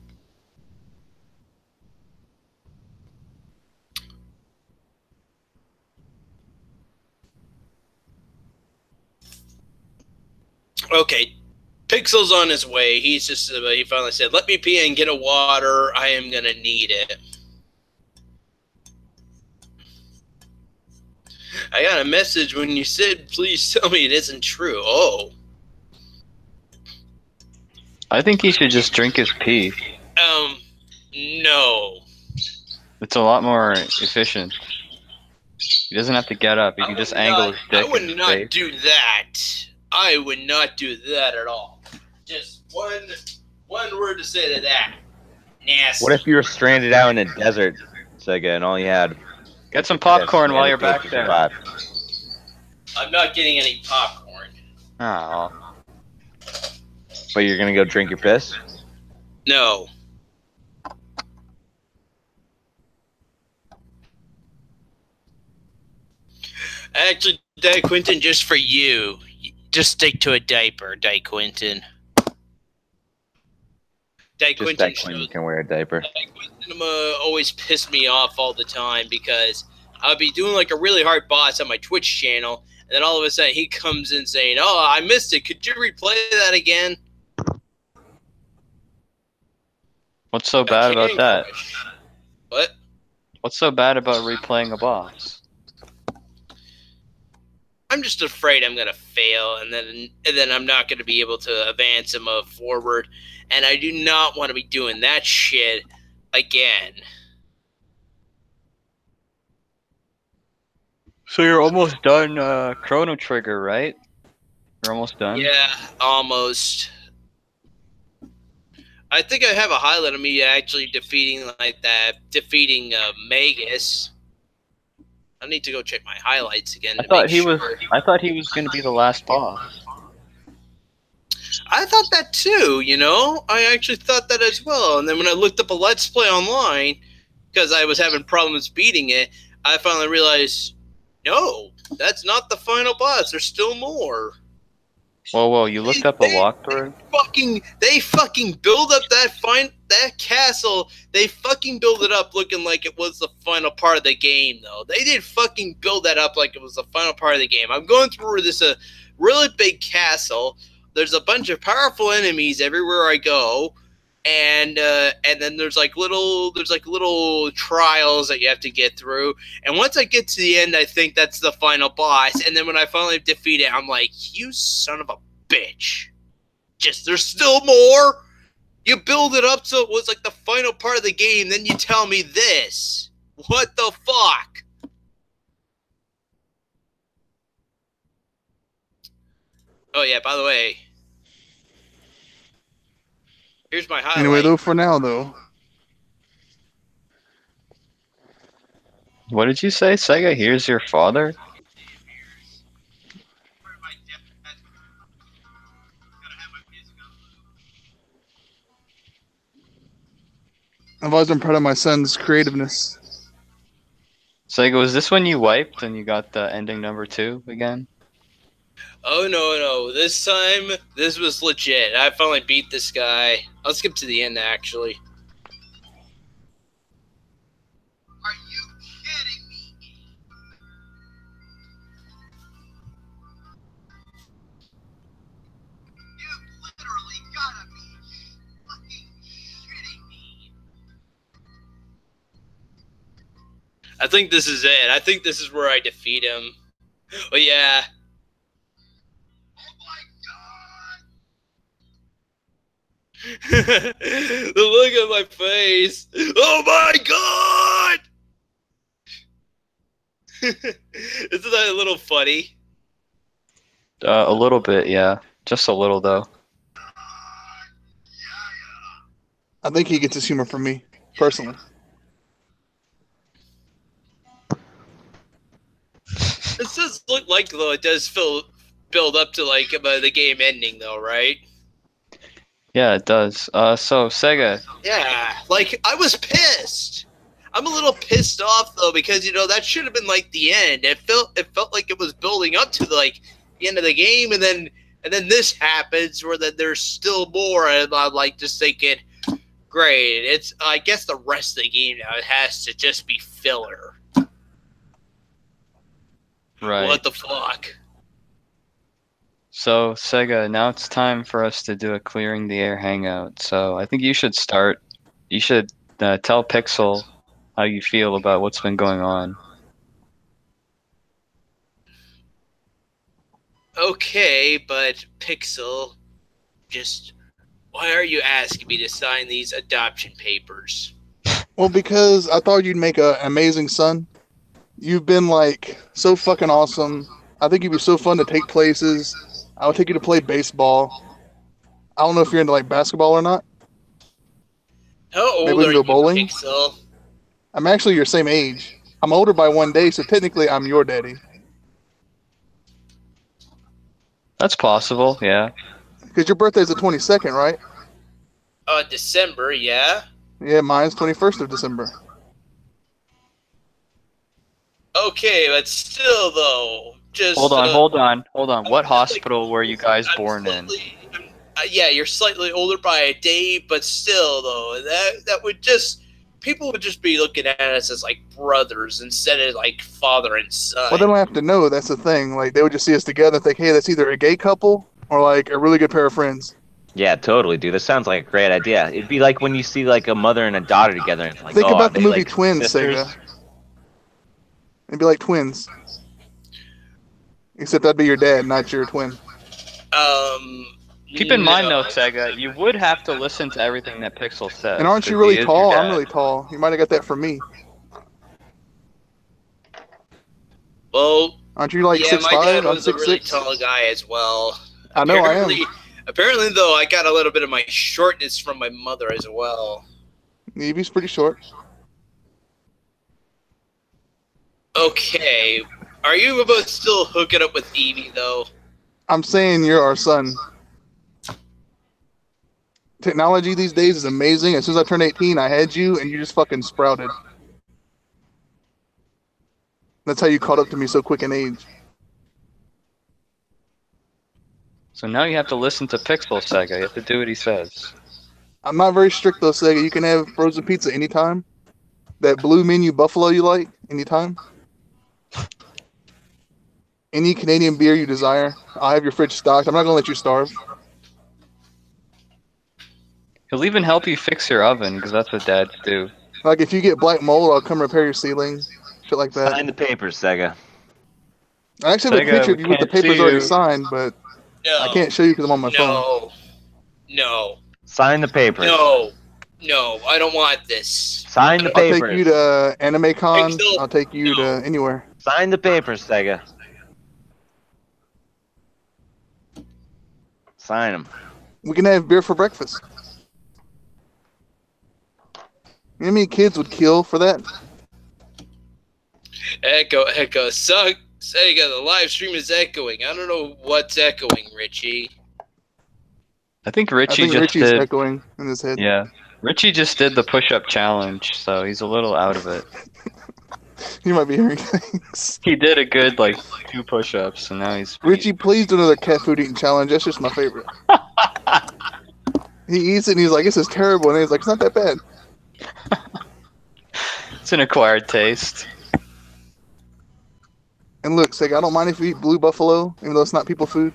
[SPEAKER 1] Okay, Pixel's on his way. He's just he finally said, "Let me pee and get a water. I am gonna need it." I got a message when you said, "Please tell me it isn't true." Oh.
[SPEAKER 2] I think he should just drink his pee.
[SPEAKER 1] No.
[SPEAKER 2] It's a lot more efficient. He doesn't have to get up. He can just angle his dick.
[SPEAKER 1] I would not do that. I would not do that at all. Just one word to say to that. Nasty.
[SPEAKER 4] What if you were stranded out in a desert, Sega, and all you had?
[SPEAKER 2] Get some popcorn while you're back there.
[SPEAKER 1] I'm not getting any popcorn.
[SPEAKER 2] Oh.
[SPEAKER 4] But you're gonna go drink your piss?
[SPEAKER 1] No. Actually, Quentin, just for you. Just stick to a diaper, Quentin.
[SPEAKER 4] Quentin can wear a diaper.
[SPEAKER 1] Quentin always piss me off all the time because I'll be doing like a really hard boss on my Twitch channel, and then all of a sudden he comes in saying, "Oh, I missed it. Could you replay that again?"
[SPEAKER 2] What's so bad about that?
[SPEAKER 1] What?
[SPEAKER 2] What's so bad about replaying a boss?
[SPEAKER 1] I'm just afraid I'm gonna fail, and then I'm not gonna be able to advance and move forward, and I do not want to be doing that shit again.
[SPEAKER 2] So you're almost done Chrono Trigger, right? You're almost done?
[SPEAKER 1] Yeah, almost. I think I have a highlight of me actually defeating Magus. I need to go check my highlights again.
[SPEAKER 2] I thought he was going to be the last boss.
[SPEAKER 1] I thought that too. You know, I actually thought that as well. And then when I looked up a Let's Play online, because I was having problems beating it, I finally realized, no, that's not the final boss. There's still more.
[SPEAKER 2] Whoa! You looked up a walkthrough?
[SPEAKER 1] They fucking build up that castle. They fucking build it up looking like it was the final part of the game, though. They did fucking build that up like it was the final part of the game. I'm going through this really big castle. There's a bunch of powerful enemies everywhere I go, and then there's like little trials that you have to get through. And once I get to the end, I think that's the final boss. And then when I finally defeat it, I'm like, you son of a bitch! There's still more. You build it up so it was like the final part of the game, then you tell me this. What the fuck? Oh yeah, by the way, here's my highlight.
[SPEAKER 5] Anyway, though, for now, though.
[SPEAKER 2] What did you say, Sega? Here's your father?
[SPEAKER 5] I've always been proud of my son's creativeness.
[SPEAKER 2] Sega, was this when you wiped and you got the ending number 2 again?
[SPEAKER 1] Oh no, this time, this was legit. I finally beat this guy. I'll skip to the end, actually. Are you kidding me? You've literally gotta be fucking shitting me. I think this is it. I think this is where I defeat him. Oh yeah. The look on my face. Oh my god! Isn't that a little funny?
[SPEAKER 2] A little bit, yeah. Just a little, though.
[SPEAKER 5] I think he gets his humor from me, personally.
[SPEAKER 1] It does look like, though, it does build up to, like, the game ending, though, right?
[SPEAKER 2] Yeah, it does. So, Sega.
[SPEAKER 1] Yeah, like, I was pissed. I'm a little pissed off, though, because, you know, that should have been, like, the end. It felt like it was building up to, like, the end of the game, and then this happens where then there's still more, and I'm, like, just thinking, great. It's, I guess the rest of the game now, it has to just be filler.
[SPEAKER 2] Right.
[SPEAKER 1] What the fuck?
[SPEAKER 2] So, Sega, now it's time for us to do a clearing the air hangout. So, I think you should start. You should tell Pixel how you feel about what's been going on.
[SPEAKER 1] Okay, but Pixel, just why are you asking me to sign these adoption papers?
[SPEAKER 5] Well, because I thought you'd make an amazing son. You've been, like, so fucking awesome. I think you'd be so fun to take places. I would take you to play baseball. I don't know if you're into, like, basketball or not.
[SPEAKER 1] How old
[SPEAKER 5] Maybe we
[SPEAKER 1] are
[SPEAKER 5] can go
[SPEAKER 1] you,
[SPEAKER 5] bowling?
[SPEAKER 1] Pixel?
[SPEAKER 5] I'm actually your same age. I'm older by 1 day, so technically I'm your daddy.
[SPEAKER 2] That's possible, yeah.
[SPEAKER 5] Because your birthday's the 22nd, right?
[SPEAKER 1] December, yeah?
[SPEAKER 5] Yeah, mine's 21st of December.
[SPEAKER 1] Okay, but still, though, just...
[SPEAKER 2] Hold on. What hospital were you guys born in?
[SPEAKER 1] Yeah, you're slightly older by a day, but still, though, that would just... People would just be looking at us as, like, brothers instead of, like, father and son.
[SPEAKER 5] Well, they don't have to know, that's the thing. Like, they would just see us together and think, hey, that's either a gay couple or, like, a really good pair of friends.
[SPEAKER 4] Yeah, totally, dude. That sounds like a great idea. It'd be like when you see like a mother and a daughter together. And it's like,
[SPEAKER 5] Think
[SPEAKER 4] oh,
[SPEAKER 5] about the
[SPEAKER 4] are they,
[SPEAKER 5] movie
[SPEAKER 4] like,
[SPEAKER 5] Twins,
[SPEAKER 4] sisters?
[SPEAKER 5] Sega. It'd be like twins. Except that'd be your dad, not your twin.
[SPEAKER 2] Keep in mind,
[SPEAKER 1] no.
[SPEAKER 2] though, Sega, you would have to listen to everything that Pixel says.
[SPEAKER 5] And aren't you
[SPEAKER 2] 'cause he
[SPEAKER 5] really
[SPEAKER 2] is
[SPEAKER 5] tall?
[SPEAKER 2] your
[SPEAKER 5] I'm
[SPEAKER 2] dad.
[SPEAKER 5] really tall. You might have got that from me.
[SPEAKER 1] Well,
[SPEAKER 5] Aren't you like
[SPEAKER 1] yeah,
[SPEAKER 5] 6'5"?
[SPEAKER 1] my dad
[SPEAKER 5] I'm
[SPEAKER 1] was a really
[SPEAKER 5] 6'6".
[SPEAKER 1] tall guy as well.
[SPEAKER 5] I know I am.
[SPEAKER 1] Apparently, though, I got a little bit of my shortness from my mother as well.
[SPEAKER 5] Evie's pretty short.
[SPEAKER 1] Okay, are you both still hooking up with Evie, though?
[SPEAKER 5] I'm saying you're our son. Technology these days is amazing. As soon as I turned 18, I had you, and you just fucking sprouted. That's how you caught up to me so quick in age.
[SPEAKER 2] So now you have to listen to Pixel, Sega. You have to do what he says.
[SPEAKER 5] I'm not very strict though, Sega. You can have frozen pizza anytime. That blue menu buffalo you like, anytime. Any Canadian beer you desire. I'll have your fridge stocked. I'm not gonna let you starve.
[SPEAKER 2] He'll even help you fix your oven, because that's what dads do.
[SPEAKER 5] Like if you get black mold, I'll come repair your ceiling. Shit like that.
[SPEAKER 4] Sign the papers, Sega.
[SPEAKER 5] I actually have a
[SPEAKER 2] Sega,
[SPEAKER 5] picture of
[SPEAKER 2] we
[SPEAKER 5] you with the
[SPEAKER 2] can't see
[SPEAKER 5] papers already
[SPEAKER 2] you.
[SPEAKER 5] signed, but
[SPEAKER 1] No.
[SPEAKER 5] I can't show you because I'm on my phone.
[SPEAKER 1] No.
[SPEAKER 4] Sign the papers.
[SPEAKER 1] No. I don't want this.
[SPEAKER 4] Sign the
[SPEAKER 5] I'll take
[SPEAKER 4] papers.
[SPEAKER 5] you to Anime Con.
[SPEAKER 1] Pixel,
[SPEAKER 5] I'll take you
[SPEAKER 1] no.
[SPEAKER 5] to anywhere.
[SPEAKER 4] Sign the papers, Sega. Sign them.
[SPEAKER 5] We can have beer for breakfast. You know how many kids would kill for that?
[SPEAKER 1] Echo. Sega, the live stream is echoing. I don't know what's echoing, Richie.
[SPEAKER 2] I think
[SPEAKER 5] I
[SPEAKER 2] Richie
[SPEAKER 5] think
[SPEAKER 2] just
[SPEAKER 5] Richie's
[SPEAKER 2] did.
[SPEAKER 5] echoing in his head.
[SPEAKER 2] Yeah, Richie just did the push-up challenge, so he's a little out of it.
[SPEAKER 5] You might be hearing things.
[SPEAKER 2] He did a good like 2 push-ups, and now he's.
[SPEAKER 5] Richie, please do another cat food eating challenge. That's just my favorite. He eats it and he's like, this is terrible. And he's like, it's not that bad.
[SPEAKER 2] It's an acquired taste.
[SPEAKER 5] And look, Sega, I don't mind if you eat blue buffalo, even though it's not people food.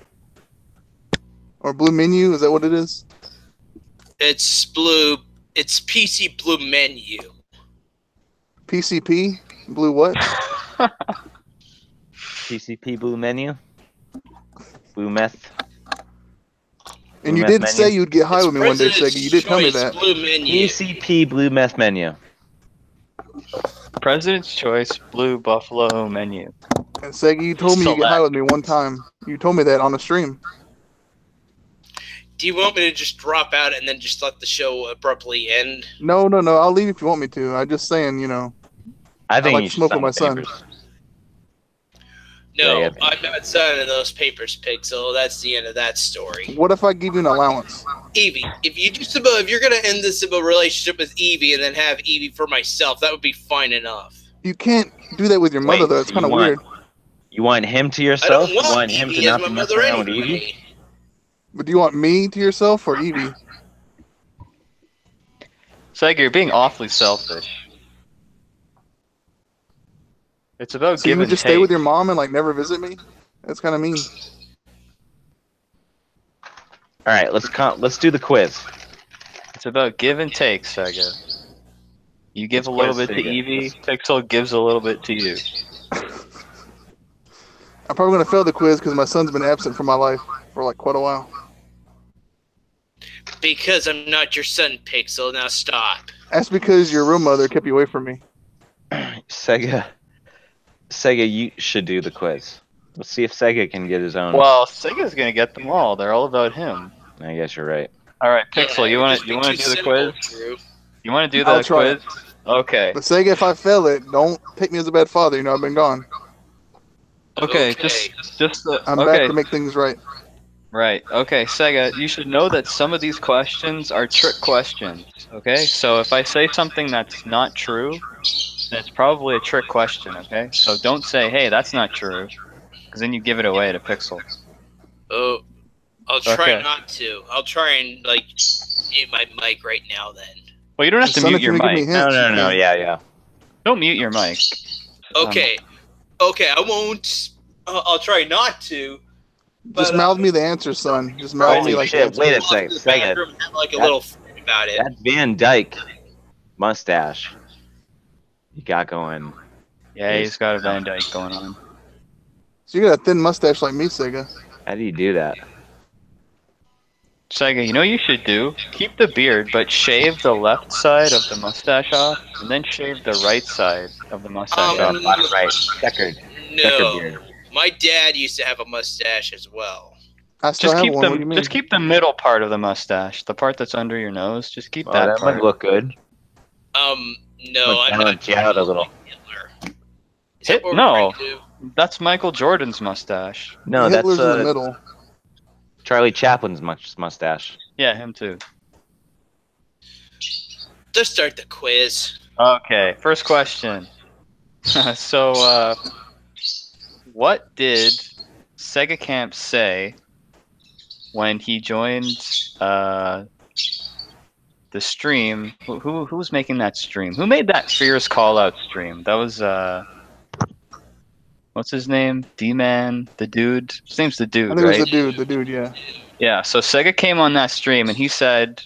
[SPEAKER 5] Or blue menu, is that what it is?
[SPEAKER 1] It's blue. It's PC Blue Menu.
[SPEAKER 5] PCP? Blue what?
[SPEAKER 4] PCP blue menu. Blue meth.
[SPEAKER 5] And
[SPEAKER 4] Blue
[SPEAKER 5] you
[SPEAKER 4] meth
[SPEAKER 5] did
[SPEAKER 4] menu?
[SPEAKER 5] say you'd get high
[SPEAKER 1] It's
[SPEAKER 5] with me one day,
[SPEAKER 1] President's
[SPEAKER 5] Sega. You did tell me
[SPEAKER 1] Choice
[SPEAKER 5] that.
[SPEAKER 1] Blue menu.
[SPEAKER 4] PCP blue meth menu.
[SPEAKER 2] President's Choice Blue Buffalo menu.
[SPEAKER 5] And Sega, you told me you'd get high with me one time. You told me that on a stream.
[SPEAKER 1] Do you want me to just drop out and then just let the show abruptly end?
[SPEAKER 5] No. I'll leave if you want me to. I'm just saying, you know.
[SPEAKER 4] I think
[SPEAKER 5] like
[SPEAKER 4] you
[SPEAKER 5] to
[SPEAKER 4] should
[SPEAKER 5] smoke
[SPEAKER 4] sign
[SPEAKER 5] with
[SPEAKER 4] the
[SPEAKER 5] my son.
[SPEAKER 4] papers.
[SPEAKER 1] No,
[SPEAKER 4] Yeah,
[SPEAKER 1] I'm not signing those papers, Pixel. That's the end of that story.
[SPEAKER 5] What if I give you an allowance?
[SPEAKER 1] Evie, if you're gonna end this relationship with Evie and then have Evie for myself, that would be fine enough.
[SPEAKER 5] You can't do that with your mother,
[SPEAKER 4] Wait,
[SPEAKER 5] though. It's
[SPEAKER 4] so
[SPEAKER 5] kind of
[SPEAKER 4] you want-
[SPEAKER 5] weird.
[SPEAKER 4] You want him to
[SPEAKER 1] I
[SPEAKER 4] yourself?
[SPEAKER 1] don't
[SPEAKER 4] You
[SPEAKER 1] want
[SPEAKER 4] want him to
[SPEAKER 1] Evie as
[SPEAKER 4] not
[SPEAKER 1] my
[SPEAKER 4] be messing
[SPEAKER 1] mother
[SPEAKER 4] around with Evie?
[SPEAKER 1] anyway.
[SPEAKER 5] But do you want me to yourself or Evie?
[SPEAKER 2] Sega, you're being awfully selfish. It's about
[SPEAKER 5] So you
[SPEAKER 2] give
[SPEAKER 5] would
[SPEAKER 2] and
[SPEAKER 5] just
[SPEAKER 2] take.
[SPEAKER 5] stay with your mom and like never visit me? That's kind of mean.
[SPEAKER 4] All right, let's do the quiz.
[SPEAKER 2] It's about give and take, Sega. You give
[SPEAKER 4] Let's
[SPEAKER 2] a little
[SPEAKER 4] quiz
[SPEAKER 2] bit to
[SPEAKER 4] Sega.
[SPEAKER 2] Evie, Pixel gives a little bit to you.
[SPEAKER 5] I'm probably gonna fail the quiz because my son's been absent from my life for like quite a while.
[SPEAKER 1] Because I'm not your son, Pixel. Now stop.
[SPEAKER 5] That's because your real mother kept you away from me.
[SPEAKER 4] Sega, you should do the quiz. Let's see if Sega can get his own.
[SPEAKER 2] Well, Sega's gonna get them all. They're all about him.
[SPEAKER 4] I guess you're right.
[SPEAKER 2] All right, Pixel,
[SPEAKER 1] Yeah,
[SPEAKER 2] you
[SPEAKER 1] it'd
[SPEAKER 2] want
[SPEAKER 1] just
[SPEAKER 2] to
[SPEAKER 1] be
[SPEAKER 2] do the
[SPEAKER 1] too simple,
[SPEAKER 2] quiz?
[SPEAKER 1] Drew.
[SPEAKER 2] You want to do
[SPEAKER 5] I'll
[SPEAKER 2] the
[SPEAKER 5] try
[SPEAKER 2] quiz? Okay.
[SPEAKER 5] But Sega, if I fail it, don't take me as a bad father. You know, I've been gone.
[SPEAKER 2] Okay,
[SPEAKER 1] Okay.
[SPEAKER 2] just
[SPEAKER 5] I'm
[SPEAKER 2] okay.
[SPEAKER 5] back to make things right.
[SPEAKER 2] Right. Okay, Sega, you should know that some of these questions are trick questions. Okay, so if I say something that's not true, then it's probably a trick question. Okay, so don't say, "Hey, that's not true," because then you give it away to Pixel.
[SPEAKER 1] Oh, I'll try
[SPEAKER 2] Okay.
[SPEAKER 1] not to. I'll try and mute my mic right now. Then.
[SPEAKER 2] Well, you don't have to
[SPEAKER 5] Son,
[SPEAKER 2] mute
[SPEAKER 5] if
[SPEAKER 2] your
[SPEAKER 5] you're gonna
[SPEAKER 2] mic.
[SPEAKER 5] give me hints, you can.
[SPEAKER 4] Yeah.
[SPEAKER 2] Don't mute your mic.
[SPEAKER 1] Okay. Okay, I won't. I'll try not to.
[SPEAKER 5] Just mouth me the answer, son. Just mouth
[SPEAKER 4] Holy
[SPEAKER 5] me like
[SPEAKER 4] shit,
[SPEAKER 5] the
[SPEAKER 4] wait a
[SPEAKER 5] answer.
[SPEAKER 4] second, Sega.
[SPEAKER 1] Have like a
[SPEAKER 4] That-
[SPEAKER 1] little think about it.
[SPEAKER 4] That Van Dyke mustache you got going.
[SPEAKER 2] Yeah, he's got a Van Dyke going on.
[SPEAKER 5] So you got a thin mustache like me, Sega.
[SPEAKER 4] How do you do that?
[SPEAKER 2] Sega, you know what you should do? Keep the beard, but shave the left side of the mustache off, and then shave the right side of the mustache off.
[SPEAKER 4] Bottom right, checkered
[SPEAKER 1] No,
[SPEAKER 4] beard.
[SPEAKER 1] my dad used to have a mustache as well.
[SPEAKER 5] I still
[SPEAKER 2] Just
[SPEAKER 5] have
[SPEAKER 2] keep
[SPEAKER 5] one. What do you mean?
[SPEAKER 2] just keep the middle part of the mustache, the part that's under your nose. Just keep
[SPEAKER 4] Oh,
[SPEAKER 2] that
[SPEAKER 4] that
[SPEAKER 2] part.
[SPEAKER 4] might look good.
[SPEAKER 1] No,
[SPEAKER 4] Look,
[SPEAKER 1] I'm
[SPEAKER 4] balance
[SPEAKER 1] not
[SPEAKER 4] you out a little.
[SPEAKER 1] Hitler. Is that what we're
[SPEAKER 2] No.
[SPEAKER 1] trying to do?
[SPEAKER 2] That's Michael Jordan's mustache.
[SPEAKER 4] No,
[SPEAKER 5] Hitler's
[SPEAKER 4] that's
[SPEAKER 5] in the middle.
[SPEAKER 4] Charlie Chaplin's mustache.
[SPEAKER 2] Yeah, him too.
[SPEAKER 1] Let's start the quiz.
[SPEAKER 2] Okay, first question. So, what did Sega Camp say when he joined the stream? Who was making that stream? Who made that Fierce Call Out stream? That was what's his name? D-Man, the dude. His name's the
[SPEAKER 5] I
[SPEAKER 2] dude,
[SPEAKER 5] think it was
[SPEAKER 2] right?
[SPEAKER 5] the dude, yeah.
[SPEAKER 2] Yeah. So Sega came on that stream and he said,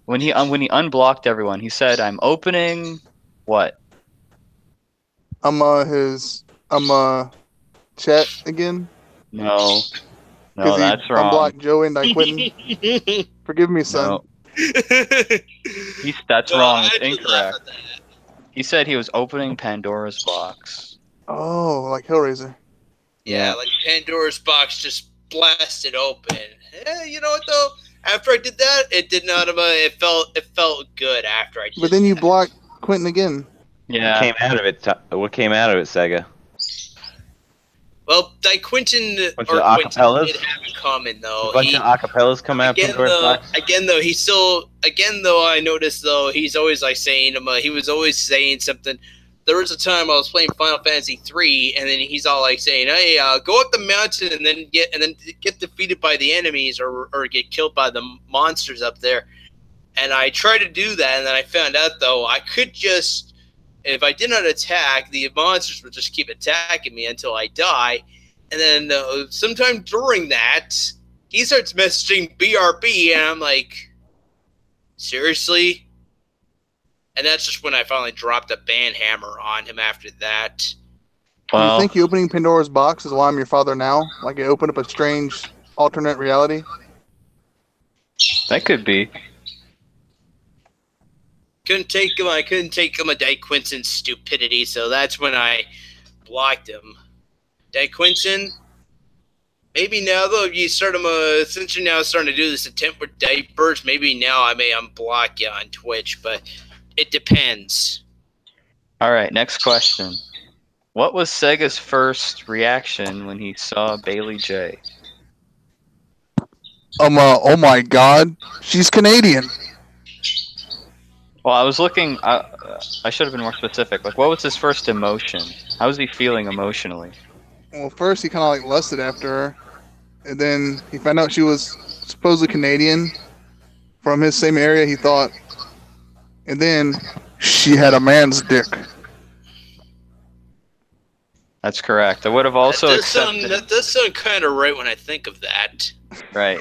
[SPEAKER 2] when he unblocked everyone, he said, "I'm opening what?"
[SPEAKER 5] I'm chat again.
[SPEAKER 2] No,
[SPEAKER 5] Because he
[SPEAKER 2] that's wrong.
[SPEAKER 5] unblocked Joey and I quitting. Forgive me, son.
[SPEAKER 2] No, that's
[SPEAKER 1] No,
[SPEAKER 2] wrong.
[SPEAKER 1] I
[SPEAKER 2] It's
[SPEAKER 1] did laugh
[SPEAKER 2] incorrect.
[SPEAKER 1] at that.
[SPEAKER 2] He said he was opening Pandora's box.
[SPEAKER 5] Oh, like Hellraiser.
[SPEAKER 1] Yeah, like Pandora's box just blasted open. You know what though? After I did that, it did not. It felt good after I did.
[SPEAKER 5] But then you
[SPEAKER 1] that.
[SPEAKER 5] blocked Quentin again.
[SPEAKER 2] Yeah.
[SPEAKER 4] What came out of it? What came out of it, Sega?
[SPEAKER 1] Well, like Quentin
[SPEAKER 4] Bunch
[SPEAKER 1] or
[SPEAKER 4] of
[SPEAKER 1] Quentin
[SPEAKER 4] acapellas?
[SPEAKER 1] did have in common though.
[SPEAKER 4] A bunch of acapellas come out
[SPEAKER 1] Again
[SPEAKER 4] from Pandora's
[SPEAKER 1] though,
[SPEAKER 4] box.
[SPEAKER 1] I noticed though he's always like saying he was always saying something. There was a time I was playing Final Fantasy 3, and then he's all like saying, "Hey, go up the mountain and then get defeated by the enemies or get killed by the monsters up there." And I tried to do that, and then I found out though I could just, if I did not attack, the monsters would just keep attacking me until I die. And then sometime during that, he starts messaging BRB, and I'm like, seriously? And that's just when I finally dropped a ban hammer on him after that.
[SPEAKER 5] Do you
[SPEAKER 2] Well,
[SPEAKER 5] think you opening Pandora's box is why I'm your father now? Like it opened up a strange alternate reality?
[SPEAKER 2] that could be.
[SPEAKER 1] I couldn't take him a DiQuinton's stupidity, so that's when I blocked him. DiQuinton, maybe now though, if you start him since you're now starting to do this attempt with diapers, maybe now I may unblock you on Twitch, but it depends.
[SPEAKER 2] All right, next question. What was Sega's first reaction when he saw Bailey J?
[SPEAKER 5] Oh my God, she's Canadian.
[SPEAKER 2] Well, I was looking. I should have been more specific. Like, what was his first emotion? How was he feeling emotionally?
[SPEAKER 5] Well, first he kind of like lusted after her, and then he found out she was supposedly Canadian from his same area. He thought, and then she had a man's dick.
[SPEAKER 2] That's correct. I would have also
[SPEAKER 1] That does sound kind of right when I think of that.
[SPEAKER 2] Right.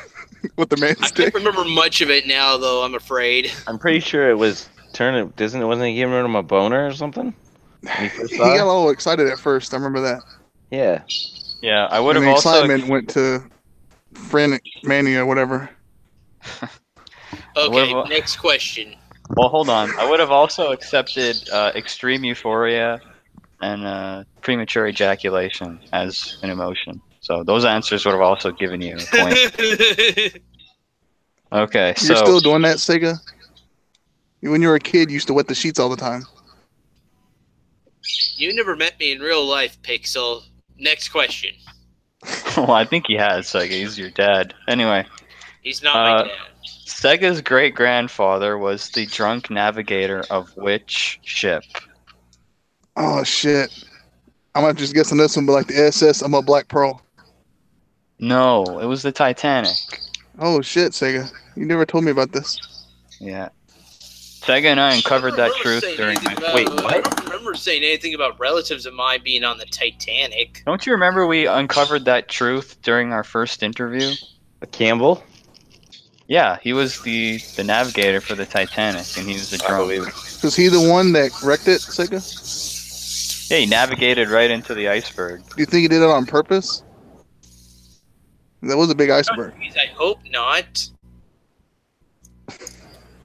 [SPEAKER 5] With the man's
[SPEAKER 1] I
[SPEAKER 5] dick.
[SPEAKER 1] can't remember much of it now, though, I'm afraid.
[SPEAKER 4] I'm pretty sure it was wasn't he giving him a boner or something? When he first
[SPEAKER 5] He
[SPEAKER 4] saw
[SPEAKER 5] got
[SPEAKER 4] her?
[SPEAKER 5] a little excited at first. I remember that.
[SPEAKER 4] Yeah.
[SPEAKER 2] Yeah, I would
[SPEAKER 5] And
[SPEAKER 2] have
[SPEAKER 5] the
[SPEAKER 2] also.
[SPEAKER 5] excitement went to frantic mania, whatever.
[SPEAKER 1] Okay,
[SPEAKER 2] What about-
[SPEAKER 1] next question.
[SPEAKER 2] Well, hold on. I would have also accepted extreme euphoria and premature ejaculation as an emotion. So those answers would have also given you a point. Okay,
[SPEAKER 5] You're
[SPEAKER 2] so
[SPEAKER 5] still doing that, Sega? When you were a kid, you used to wet the sheets all the time.
[SPEAKER 1] You never met me in real life, Pixel. Next question.
[SPEAKER 2] well, I think he has. Like, he's your dad. Anyway,
[SPEAKER 1] He's not my dad.
[SPEAKER 2] Sega's great grandfather was the drunk navigator of which ship?
[SPEAKER 5] Oh shit! I'm gonna just guess on this one, but like the SS, I'm a Black Pearl.
[SPEAKER 2] No, it was the Titanic.
[SPEAKER 5] Oh shit, Sega! You never told me about this.
[SPEAKER 2] Yeah. Sega and I uncovered that
[SPEAKER 1] I don't
[SPEAKER 2] truth
[SPEAKER 1] remember saying
[SPEAKER 2] during
[SPEAKER 1] anything
[SPEAKER 2] my.
[SPEAKER 1] about-
[SPEAKER 4] Wait,
[SPEAKER 1] I
[SPEAKER 4] what?
[SPEAKER 1] don't remember saying anything about relatives of mine being on the Titanic.
[SPEAKER 2] Don't you remember we uncovered that truth during our first interview?
[SPEAKER 4] Campbell?
[SPEAKER 2] Yeah, he was the navigator for the Titanic, and he was a
[SPEAKER 4] I
[SPEAKER 2] drunk.
[SPEAKER 4] believe it.
[SPEAKER 5] Was he the one that wrecked it, Sega?
[SPEAKER 2] Yeah, he navigated right into the iceberg.
[SPEAKER 5] Do you think he did it on purpose? That was a big iceberg.
[SPEAKER 1] I hope not.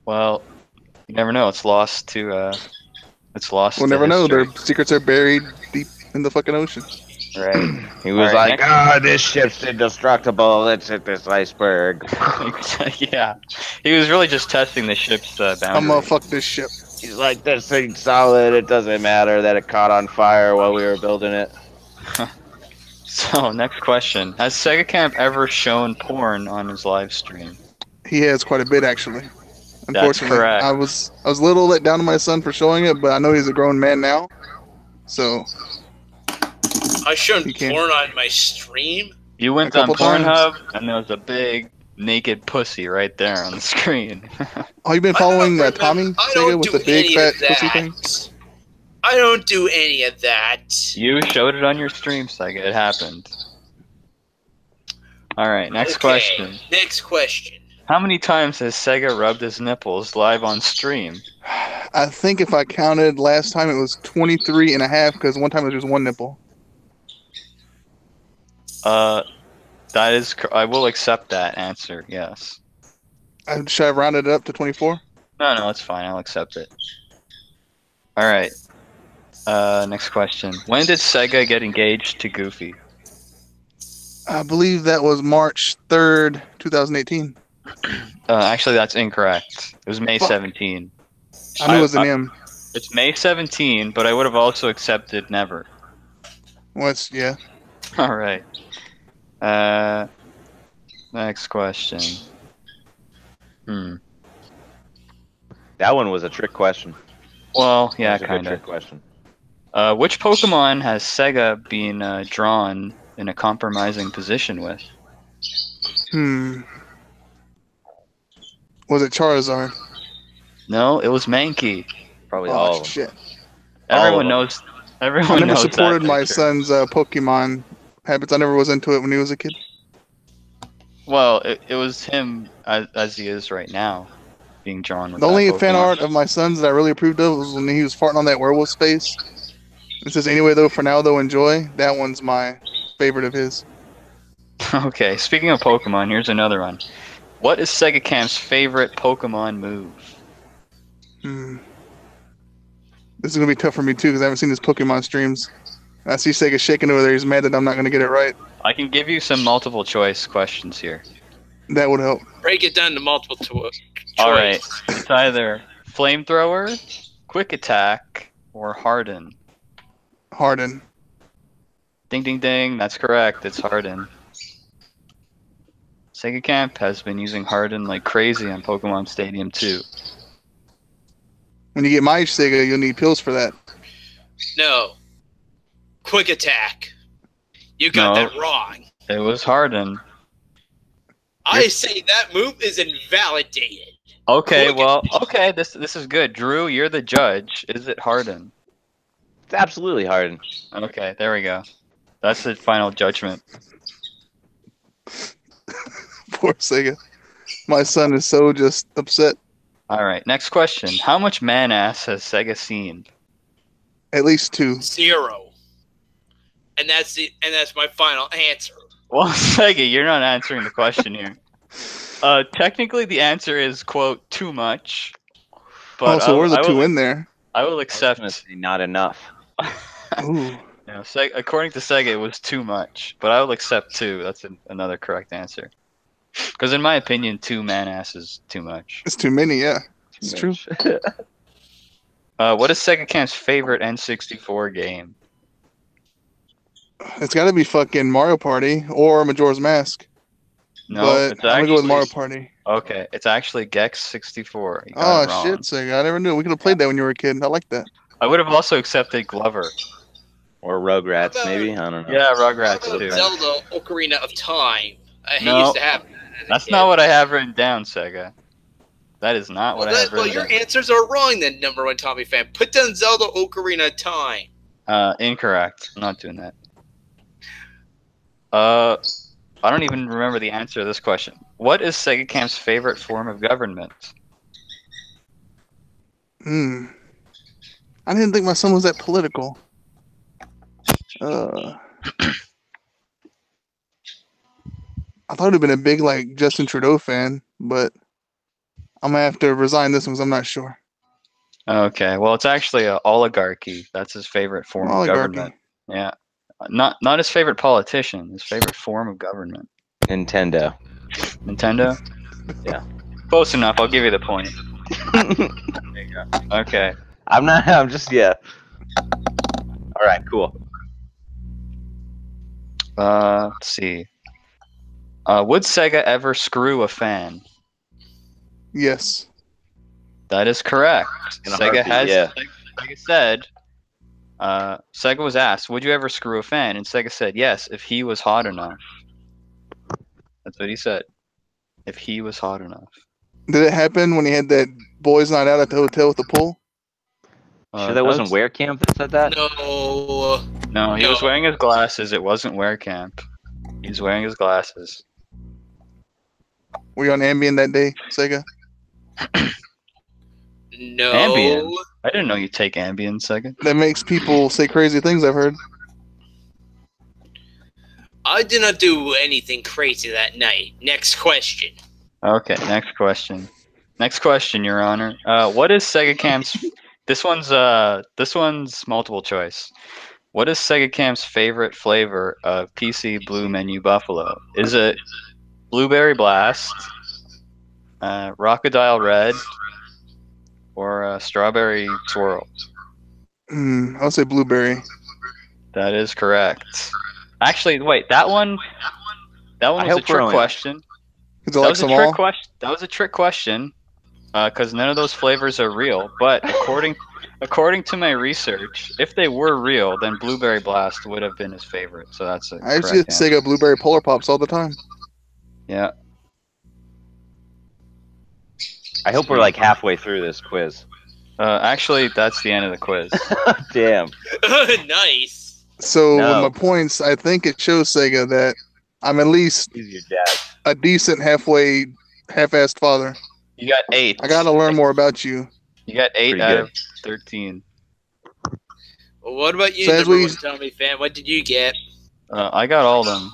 [SPEAKER 2] Well, you never know. It's lost to. It's lost.
[SPEAKER 5] We'll
[SPEAKER 2] to
[SPEAKER 5] never know.
[SPEAKER 2] history.
[SPEAKER 5] Their secrets are buried deep in the fucking ocean.
[SPEAKER 2] Right.
[SPEAKER 4] He was
[SPEAKER 2] All right,
[SPEAKER 4] like,
[SPEAKER 2] next-
[SPEAKER 4] this ship's indestructible. Let's hit this iceberg.
[SPEAKER 2] yeah, he was really just testing the ship's
[SPEAKER 5] I'm
[SPEAKER 2] boundaries.
[SPEAKER 5] gonna fuck this ship.
[SPEAKER 4] He's like, this thing's solid. It doesn't matter that it caught on fire while we were building it.
[SPEAKER 2] So, next question: has Sega Camp ever shown porn on his live stream?
[SPEAKER 5] He has quite a bit, actually. Unfortunately,
[SPEAKER 2] correct.
[SPEAKER 5] I was a little let down to my son for showing it, but I know he's a grown man now. So
[SPEAKER 1] I shown
[SPEAKER 5] You can't-
[SPEAKER 1] porn on my stream.
[SPEAKER 2] You went
[SPEAKER 5] A
[SPEAKER 2] on
[SPEAKER 5] couple times.
[SPEAKER 2] Pornhub, and there was a big naked pussy right there on the screen.
[SPEAKER 5] oh, you've been
[SPEAKER 1] I
[SPEAKER 5] following
[SPEAKER 1] don't
[SPEAKER 5] Tommy
[SPEAKER 1] remember- I
[SPEAKER 5] Sega
[SPEAKER 1] don't
[SPEAKER 5] with
[SPEAKER 1] do
[SPEAKER 5] the big
[SPEAKER 1] any
[SPEAKER 5] fat
[SPEAKER 1] of
[SPEAKER 5] pussy
[SPEAKER 1] that.
[SPEAKER 5] thing?
[SPEAKER 1] I don't do any of that.
[SPEAKER 2] You showed it on your stream, Sega. It happened. All right, next
[SPEAKER 1] Okay,
[SPEAKER 2] question.
[SPEAKER 1] Next question.
[SPEAKER 2] How many times has Sega rubbed his nipples live on stream?
[SPEAKER 5] I think if I counted last time, it was 23 and a half because one time it was just one nipple.
[SPEAKER 2] That is. I will accept that answer. Yes.
[SPEAKER 5] Should I round it up to 24?
[SPEAKER 2] No, it's fine. I'll accept it. All right. Next question. When did Sega get engaged to Goofy?
[SPEAKER 5] I believe that was March 3rd, 2018.
[SPEAKER 2] Actually, that's incorrect. It was May
[SPEAKER 5] Fuck.
[SPEAKER 2] 17.
[SPEAKER 5] I knew it was an M.
[SPEAKER 2] It's May 17, but I would have also accepted never.
[SPEAKER 5] Yeah.
[SPEAKER 2] All right. Next question.
[SPEAKER 4] That one was a trick question.
[SPEAKER 2] Well, yeah,
[SPEAKER 4] That was a good
[SPEAKER 2] kind of.
[SPEAKER 4] trick question.
[SPEAKER 2] Which Pokemon has Sega been drawn in a compromising position with?
[SPEAKER 5] Was it Charizard?
[SPEAKER 2] No, it was Mankey.
[SPEAKER 4] Probably all
[SPEAKER 5] Oh,
[SPEAKER 4] of them.
[SPEAKER 5] shit.
[SPEAKER 2] Everyone
[SPEAKER 4] them.
[SPEAKER 2] knows. Everyone
[SPEAKER 5] I never
[SPEAKER 2] knows
[SPEAKER 5] supported
[SPEAKER 2] that
[SPEAKER 5] my
[SPEAKER 2] picture.
[SPEAKER 5] son's Pokemon habits. I never was into it when he was a kid.
[SPEAKER 2] Well, it was him as he is right now. being drawn with
[SPEAKER 5] The only
[SPEAKER 2] that
[SPEAKER 5] fan
[SPEAKER 2] Pokemon.
[SPEAKER 5] art of my son's that I really approved of was when he was farting on that werewolf face. It says, anyway, though, for now, though, enjoy. That one's my favorite of his.
[SPEAKER 2] Okay, speaking of Pokemon, here's another one. What is Sega Camp's favorite Pokemon move?
[SPEAKER 5] This is going to be tough for me, too, because I haven't seen his Pokemon streams. I see Sega shaking over there. He's mad that I'm not going to get it right.
[SPEAKER 2] I can give you some multiple choice questions here.
[SPEAKER 5] That would help.
[SPEAKER 1] Break it down to multiple choice.
[SPEAKER 2] Alright, it's either Flamethrower, Quick Attack, or Harden.
[SPEAKER 5] Harden.
[SPEAKER 2] Ding ding ding, that's correct, it's Harden. Sega Camp has been using Harden like crazy on Pokemon Stadium 2.
[SPEAKER 5] When you get my Sega, you'll need pills for that.
[SPEAKER 1] No. Quick Attack. You got
[SPEAKER 2] No.
[SPEAKER 1] that wrong.
[SPEAKER 2] It was Harden.
[SPEAKER 1] I say that move is invalidated.
[SPEAKER 2] Okay,
[SPEAKER 1] Quick
[SPEAKER 2] well, okay, this is good. Drew, you're the judge. Is it Harden?
[SPEAKER 4] It's absolutely Harden.
[SPEAKER 2] Okay, there we go. That's the final judgment.
[SPEAKER 5] Poor Sega. My son is so just upset.
[SPEAKER 2] Alright, next question. How much man-ass has Sega seen?
[SPEAKER 5] At least 2.
[SPEAKER 1] 0. And that's my final answer.
[SPEAKER 2] Well, Sega, you're not answering the question here. Technically, the answer is, quote, too much. But
[SPEAKER 5] so where's the
[SPEAKER 2] I
[SPEAKER 5] 2
[SPEAKER 2] will,
[SPEAKER 5] in there?
[SPEAKER 2] I will
[SPEAKER 4] I was
[SPEAKER 2] accept.
[SPEAKER 4] gonna say not enough.
[SPEAKER 5] Ooh.
[SPEAKER 2] According to Sega, it was too much. But I will accept 2. That's another correct answer. Because in my opinion, 2 man-ass is too much.
[SPEAKER 5] It's too many, yeah. It's true.
[SPEAKER 2] What is Sega Camp's favorite N64 game?
[SPEAKER 5] It's got to be fucking Mario Party or Majora's Mask.
[SPEAKER 2] No,
[SPEAKER 5] but
[SPEAKER 2] it's
[SPEAKER 5] I'm going to go with
[SPEAKER 2] actually-
[SPEAKER 5] Mario Party.
[SPEAKER 2] Okay, it's actually Gex 64. You got
[SPEAKER 5] Oh,
[SPEAKER 2] it wrong.
[SPEAKER 5] shit, Sega. I never knew. We could have played that when you were a kid. I like that.
[SPEAKER 2] I would have also accepted Glover.
[SPEAKER 4] Or Rugrats, maybe? I don't know.
[SPEAKER 2] Yeah, Rugrats
[SPEAKER 1] How about
[SPEAKER 2] too.
[SPEAKER 1] Zelda Ocarina of Time. I
[SPEAKER 2] No,
[SPEAKER 1] used to have that as a
[SPEAKER 2] That's
[SPEAKER 1] kid.
[SPEAKER 2] not what I have written down, Sega. That is not what I have
[SPEAKER 1] Well,
[SPEAKER 2] written
[SPEAKER 1] your
[SPEAKER 2] down.
[SPEAKER 1] answers are wrong then, number one Tommy fan. Put down Zelda Ocarina of Time.
[SPEAKER 2] Incorrect. I'm not doing that. I don't even remember the answer to this question. What is Sega Camp's favorite form of government?
[SPEAKER 5] I didn't think my son was that political. I thought it'd been a big like Justin Trudeau fan, but I'm gonna have to resign this one because I'm not sure.
[SPEAKER 2] Okay, well, it's actually an oligarchy. That's his favorite form of
[SPEAKER 5] Oligarchy.
[SPEAKER 2] government. Yeah, not his favorite politician. His favorite form of government.
[SPEAKER 4] Nintendo.
[SPEAKER 2] Nintendo.
[SPEAKER 4] Yeah.
[SPEAKER 2] Close enough. I'll give you the point. There you go. Okay.
[SPEAKER 4] I'm just, yeah. Alright, cool.
[SPEAKER 2] Let's see. Would Sega ever screw a fan?
[SPEAKER 5] Yes.
[SPEAKER 2] That is correct.
[SPEAKER 4] In a
[SPEAKER 2] Sega
[SPEAKER 4] heartbeat,
[SPEAKER 2] has,
[SPEAKER 4] yeah.
[SPEAKER 2] like I said, Sega was asked, would you ever screw a fan? And Sega said, yes, if he was hot enough. That's what he said. If he was hot enough.
[SPEAKER 5] Did it happen when he had that boys' night out at the hotel with the pool?
[SPEAKER 4] Sure that wasn't Wear Camp that said that?
[SPEAKER 1] No.
[SPEAKER 2] No, he was
[SPEAKER 1] No.
[SPEAKER 2] wearing his glasses. It wasn't Wear Camp. He's wearing his glasses.
[SPEAKER 5] Were you on Ambien that day, Sega?
[SPEAKER 1] No.
[SPEAKER 2] Ambien? I didn't know you take Ambien, Sega.
[SPEAKER 5] That makes people say crazy things, I've heard.
[SPEAKER 1] I did not do anything crazy that night. Next question.
[SPEAKER 2] Okay, next question. Next question, Your Honor. What is Sega Camp's... This one's multiple choice. What is Sega Camp's favorite flavor of PC Blue Menu Buffalo? Is it Blueberry Blast, Rockadile Red, or Strawberry Swirl?
[SPEAKER 5] I'll say blueberry.
[SPEAKER 2] That is correct. Actually, wait, that one was a
[SPEAKER 4] hope we're
[SPEAKER 2] trick
[SPEAKER 4] only-
[SPEAKER 2] question.
[SPEAKER 5] Because I
[SPEAKER 2] That
[SPEAKER 5] like
[SPEAKER 2] was a
[SPEAKER 5] them
[SPEAKER 2] trick
[SPEAKER 5] all.
[SPEAKER 2] question. That was a trick question, because none of those flavors are real. But according to my research, if they were real, then Blueberry Blast would have been his favorite. So that's a
[SPEAKER 5] I used to
[SPEAKER 2] correct
[SPEAKER 5] get
[SPEAKER 2] answer.
[SPEAKER 5] Sega blueberry Polar Pops all the time.
[SPEAKER 2] Yeah.
[SPEAKER 4] I hope we're like halfway through this quiz.
[SPEAKER 2] Actually, that's the end of the quiz.
[SPEAKER 4] Damn.
[SPEAKER 1] Nice.
[SPEAKER 5] So
[SPEAKER 4] No.
[SPEAKER 5] with my points, I think it shows Sega that I'm at least
[SPEAKER 4] He's your dad.
[SPEAKER 5] a decent half-assed father.
[SPEAKER 2] You got 8.
[SPEAKER 5] I gotta learn more about you.
[SPEAKER 2] You got 8
[SPEAKER 4] Pretty
[SPEAKER 2] out
[SPEAKER 4] good.
[SPEAKER 2] of 13.
[SPEAKER 1] Well, what about you,
[SPEAKER 5] So as
[SPEAKER 1] number
[SPEAKER 5] we-
[SPEAKER 1] one Tommy fan? What did you get?
[SPEAKER 2] I got all of them.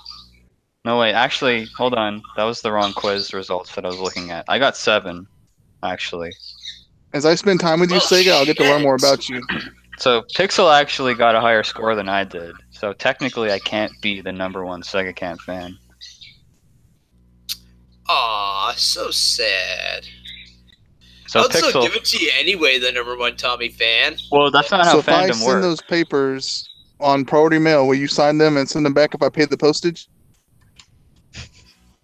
[SPEAKER 2] No, wait. Actually, hold on. That was the wrong quiz results that I was looking at. I got 7, actually.
[SPEAKER 5] As I spend time with you,
[SPEAKER 1] Well,
[SPEAKER 5] Sega, I'll get to learn more
[SPEAKER 1] shit.
[SPEAKER 5] about you.
[SPEAKER 2] So Pixel actually got a higher score than I did. So technically, I can't be the number 1 Sega Camp fan.
[SPEAKER 1] Aw, so sad.
[SPEAKER 2] So
[SPEAKER 1] I'll still
[SPEAKER 2] Pixel.
[SPEAKER 1] give it to you anyway, the number one Tommy fan.
[SPEAKER 2] Well, that's not how
[SPEAKER 5] So if I
[SPEAKER 2] fandom
[SPEAKER 5] send
[SPEAKER 2] works.
[SPEAKER 5] those papers on priority mail, will you sign them and send them back if I pay the postage?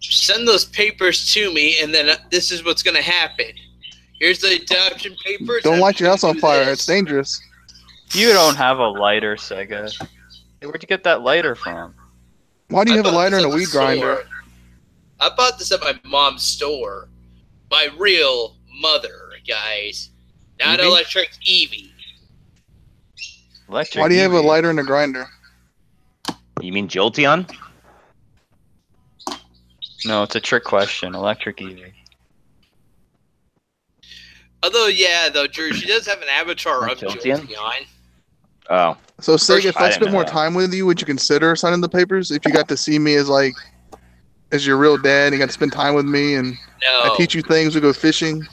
[SPEAKER 1] Send those papers to me, and then this is what's gonna happen. Here's the adoption papers.
[SPEAKER 5] Don't
[SPEAKER 1] I'm
[SPEAKER 5] light your
[SPEAKER 1] gonna
[SPEAKER 5] house on
[SPEAKER 1] do
[SPEAKER 5] fire.
[SPEAKER 1] this.
[SPEAKER 5] It's dangerous.
[SPEAKER 2] You don't have a lighter, Sega. Hey, where'd you get that lighter from?
[SPEAKER 5] Why do you
[SPEAKER 1] I
[SPEAKER 5] have a
[SPEAKER 1] bought
[SPEAKER 5] lighter
[SPEAKER 1] this
[SPEAKER 5] and a
[SPEAKER 1] at the
[SPEAKER 5] weed grinder?
[SPEAKER 1] store. I bought this at my mom's store. My real mother, guys. Not
[SPEAKER 2] Evie?
[SPEAKER 1] electric Evie.
[SPEAKER 2] Electric.
[SPEAKER 5] Why do you have a
[SPEAKER 2] Evie.
[SPEAKER 5] lighter and a grinder?
[SPEAKER 4] You mean Jolteon?
[SPEAKER 2] No, it's a trick question. Electric Evie.
[SPEAKER 1] Although, yeah, though, Drew, she does have an avatar of
[SPEAKER 4] Jolteon?
[SPEAKER 1] Jolteon.
[SPEAKER 4] Oh,
[SPEAKER 5] So Sega, if
[SPEAKER 4] I
[SPEAKER 5] I
[SPEAKER 4] didn't
[SPEAKER 5] spent
[SPEAKER 4] know
[SPEAKER 5] more
[SPEAKER 4] that.
[SPEAKER 5] time with you, would you consider signing the papers? If you got to see me as like, as your real dad, and you got to spend time with me, and I
[SPEAKER 1] No.
[SPEAKER 5] teach you things, we go fishing.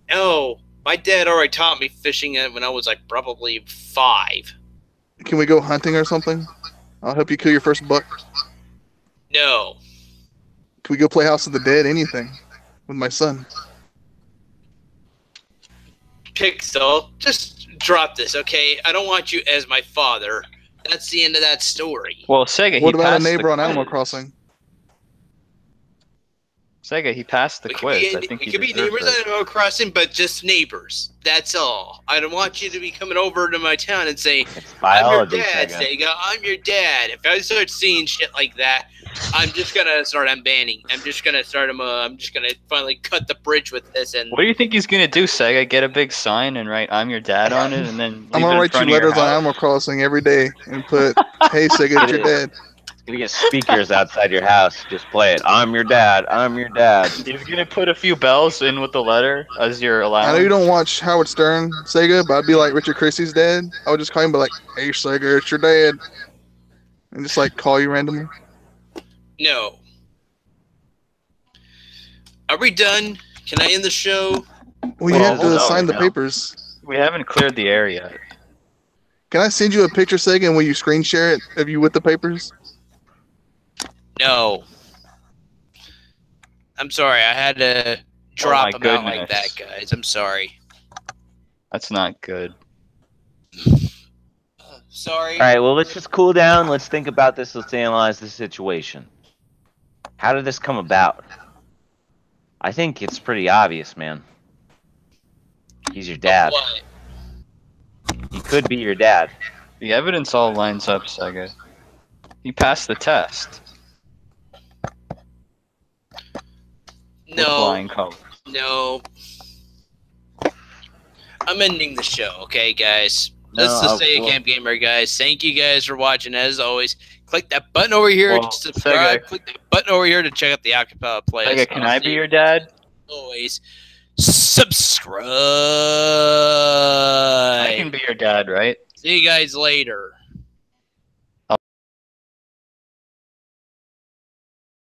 [SPEAKER 1] No. My dad already taught me fishing when I was like probably 5.
[SPEAKER 5] Can we go hunting or something? I'll help you kill your first buck.
[SPEAKER 1] No.
[SPEAKER 5] Can we go play House of the Dead? Anything with my son.
[SPEAKER 1] Pixel, just drop this, okay? I don't want you as my father. That's the end of that story.
[SPEAKER 2] Well, Sega.
[SPEAKER 5] What
[SPEAKER 2] he
[SPEAKER 5] about a
[SPEAKER 2] passed the
[SPEAKER 5] neighbor on Animal
[SPEAKER 2] quiz.
[SPEAKER 5] Crossing?
[SPEAKER 2] Sega, he passed the
[SPEAKER 1] We
[SPEAKER 2] quiz.
[SPEAKER 1] could
[SPEAKER 2] I
[SPEAKER 1] be,
[SPEAKER 2] think
[SPEAKER 1] we
[SPEAKER 2] he
[SPEAKER 1] could be
[SPEAKER 2] deserves
[SPEAKER 1] neighbors
[SPEAKER 2] it.
[SPEAKER 1] on Animal Crossing, but just neighbors. That's all. I don't want you to be coming over to my town and saying,
[SPEAKER 4] it's
[SPEAKER 1] I'm your
[SPEAKER 4] biology,
[SPEAKER 1] dad,
[SPEAKER 4] Sega.
[SPEAKER 1] Sega. I'm your dad. If I start seeing shit like that, I'm just gonna start unbanning. I'm just gonna finally cut the bridge with this. And
[SPEAKER 2] What do you think he's gonna do, Sega? Get a big sign and write "I'm your dad" on it, and then
[SPEAKER 5] I'm
[SPEAKER 2] leave it
[SPEAKER 5] gonna
[SPEAKER 2] in
[SPEAKER 5] write you
[SPEAKER 2] front of your
[SPEAKER 5] letters on
[SPEAKER 2] house?
[SPEAKER 5] Animal Crossing every day and put, "Hey Sega, it's your dad."
[SPEAKER 4] Gonna get speakers outside your house. Just play it. I'm your dad. I'm your dad.
[SPEAKER 2] He's gonna put a few bells in with the letter as your allowance.
[SPEAKER 5] I know you don't watch Howard Stern, Sega, but I'd be like Richard Christie's dad. I would just call him, be like, "Hey Sega, it's your dad," and just like call you randomly.
[SPEAKER 1] no. Are we done? Can I end the show?
[SPEAKER 5] Well, you
[SPEAKER 2] Well,
[SPEAKER 5] have to
[SPEAKER 4] hold on,
[SPEAKER 5] sign the
[SPEAKER 4] no.
[SPEAKER 5] papers.
[SPEAKER 2] We haven't cleared the air yet.
[SPEAKER 5] Can I send you a picture, Sega, and will you screen share it of you with the papers?
[SPEAKER 1] No. I'm sorry. I had to drop
[SPEAKER 2] my
[SPEAKER 1] them out like
[SPEAKER 2] goodness.
[SPEAKER 1] that, guys. I'm sorry.
[SPEAKER 2] That's not good.
[SPEAKER 1] Sorry.
[SPEAKER 4] All right. Well, let's just cool down. Let's think about this. Let's analyze the situation. How did this come about? I think it's pretty obvious, man. He's your dad.
[SPEAKER 1] What?
[SPEAKER 4] He could be your dad.
[SPEAKER 2] The evidence all lines up, Sega. He passed the test. With
[SPEAKER 1] No.
[SPEAKER 2] flying colors.
[SPEAKER 1] No. I'm ending the show, okay, guys?
[SPEAKER 4] No,
[SPEAKER 1] This is the Sega
[SPEAKER 4] well-
[SPEAKER 1] Camp Gamer, guys. Thank you guys for watching. As always, click that button over here
[SPEAKER 2] Well,
[SPEAKER 1] to subscribe.
[SPEAKER 2] Sega-
[SPEAKER 1] Click that button over here to check out the acapella playlist.
[SPEAKER 2] Sega, can I be your dad?
[SPEAKER 1] Always subscribe.
[SPEAKER 2] I can be your dad, right?
[SPEAKER 1] See you guys later.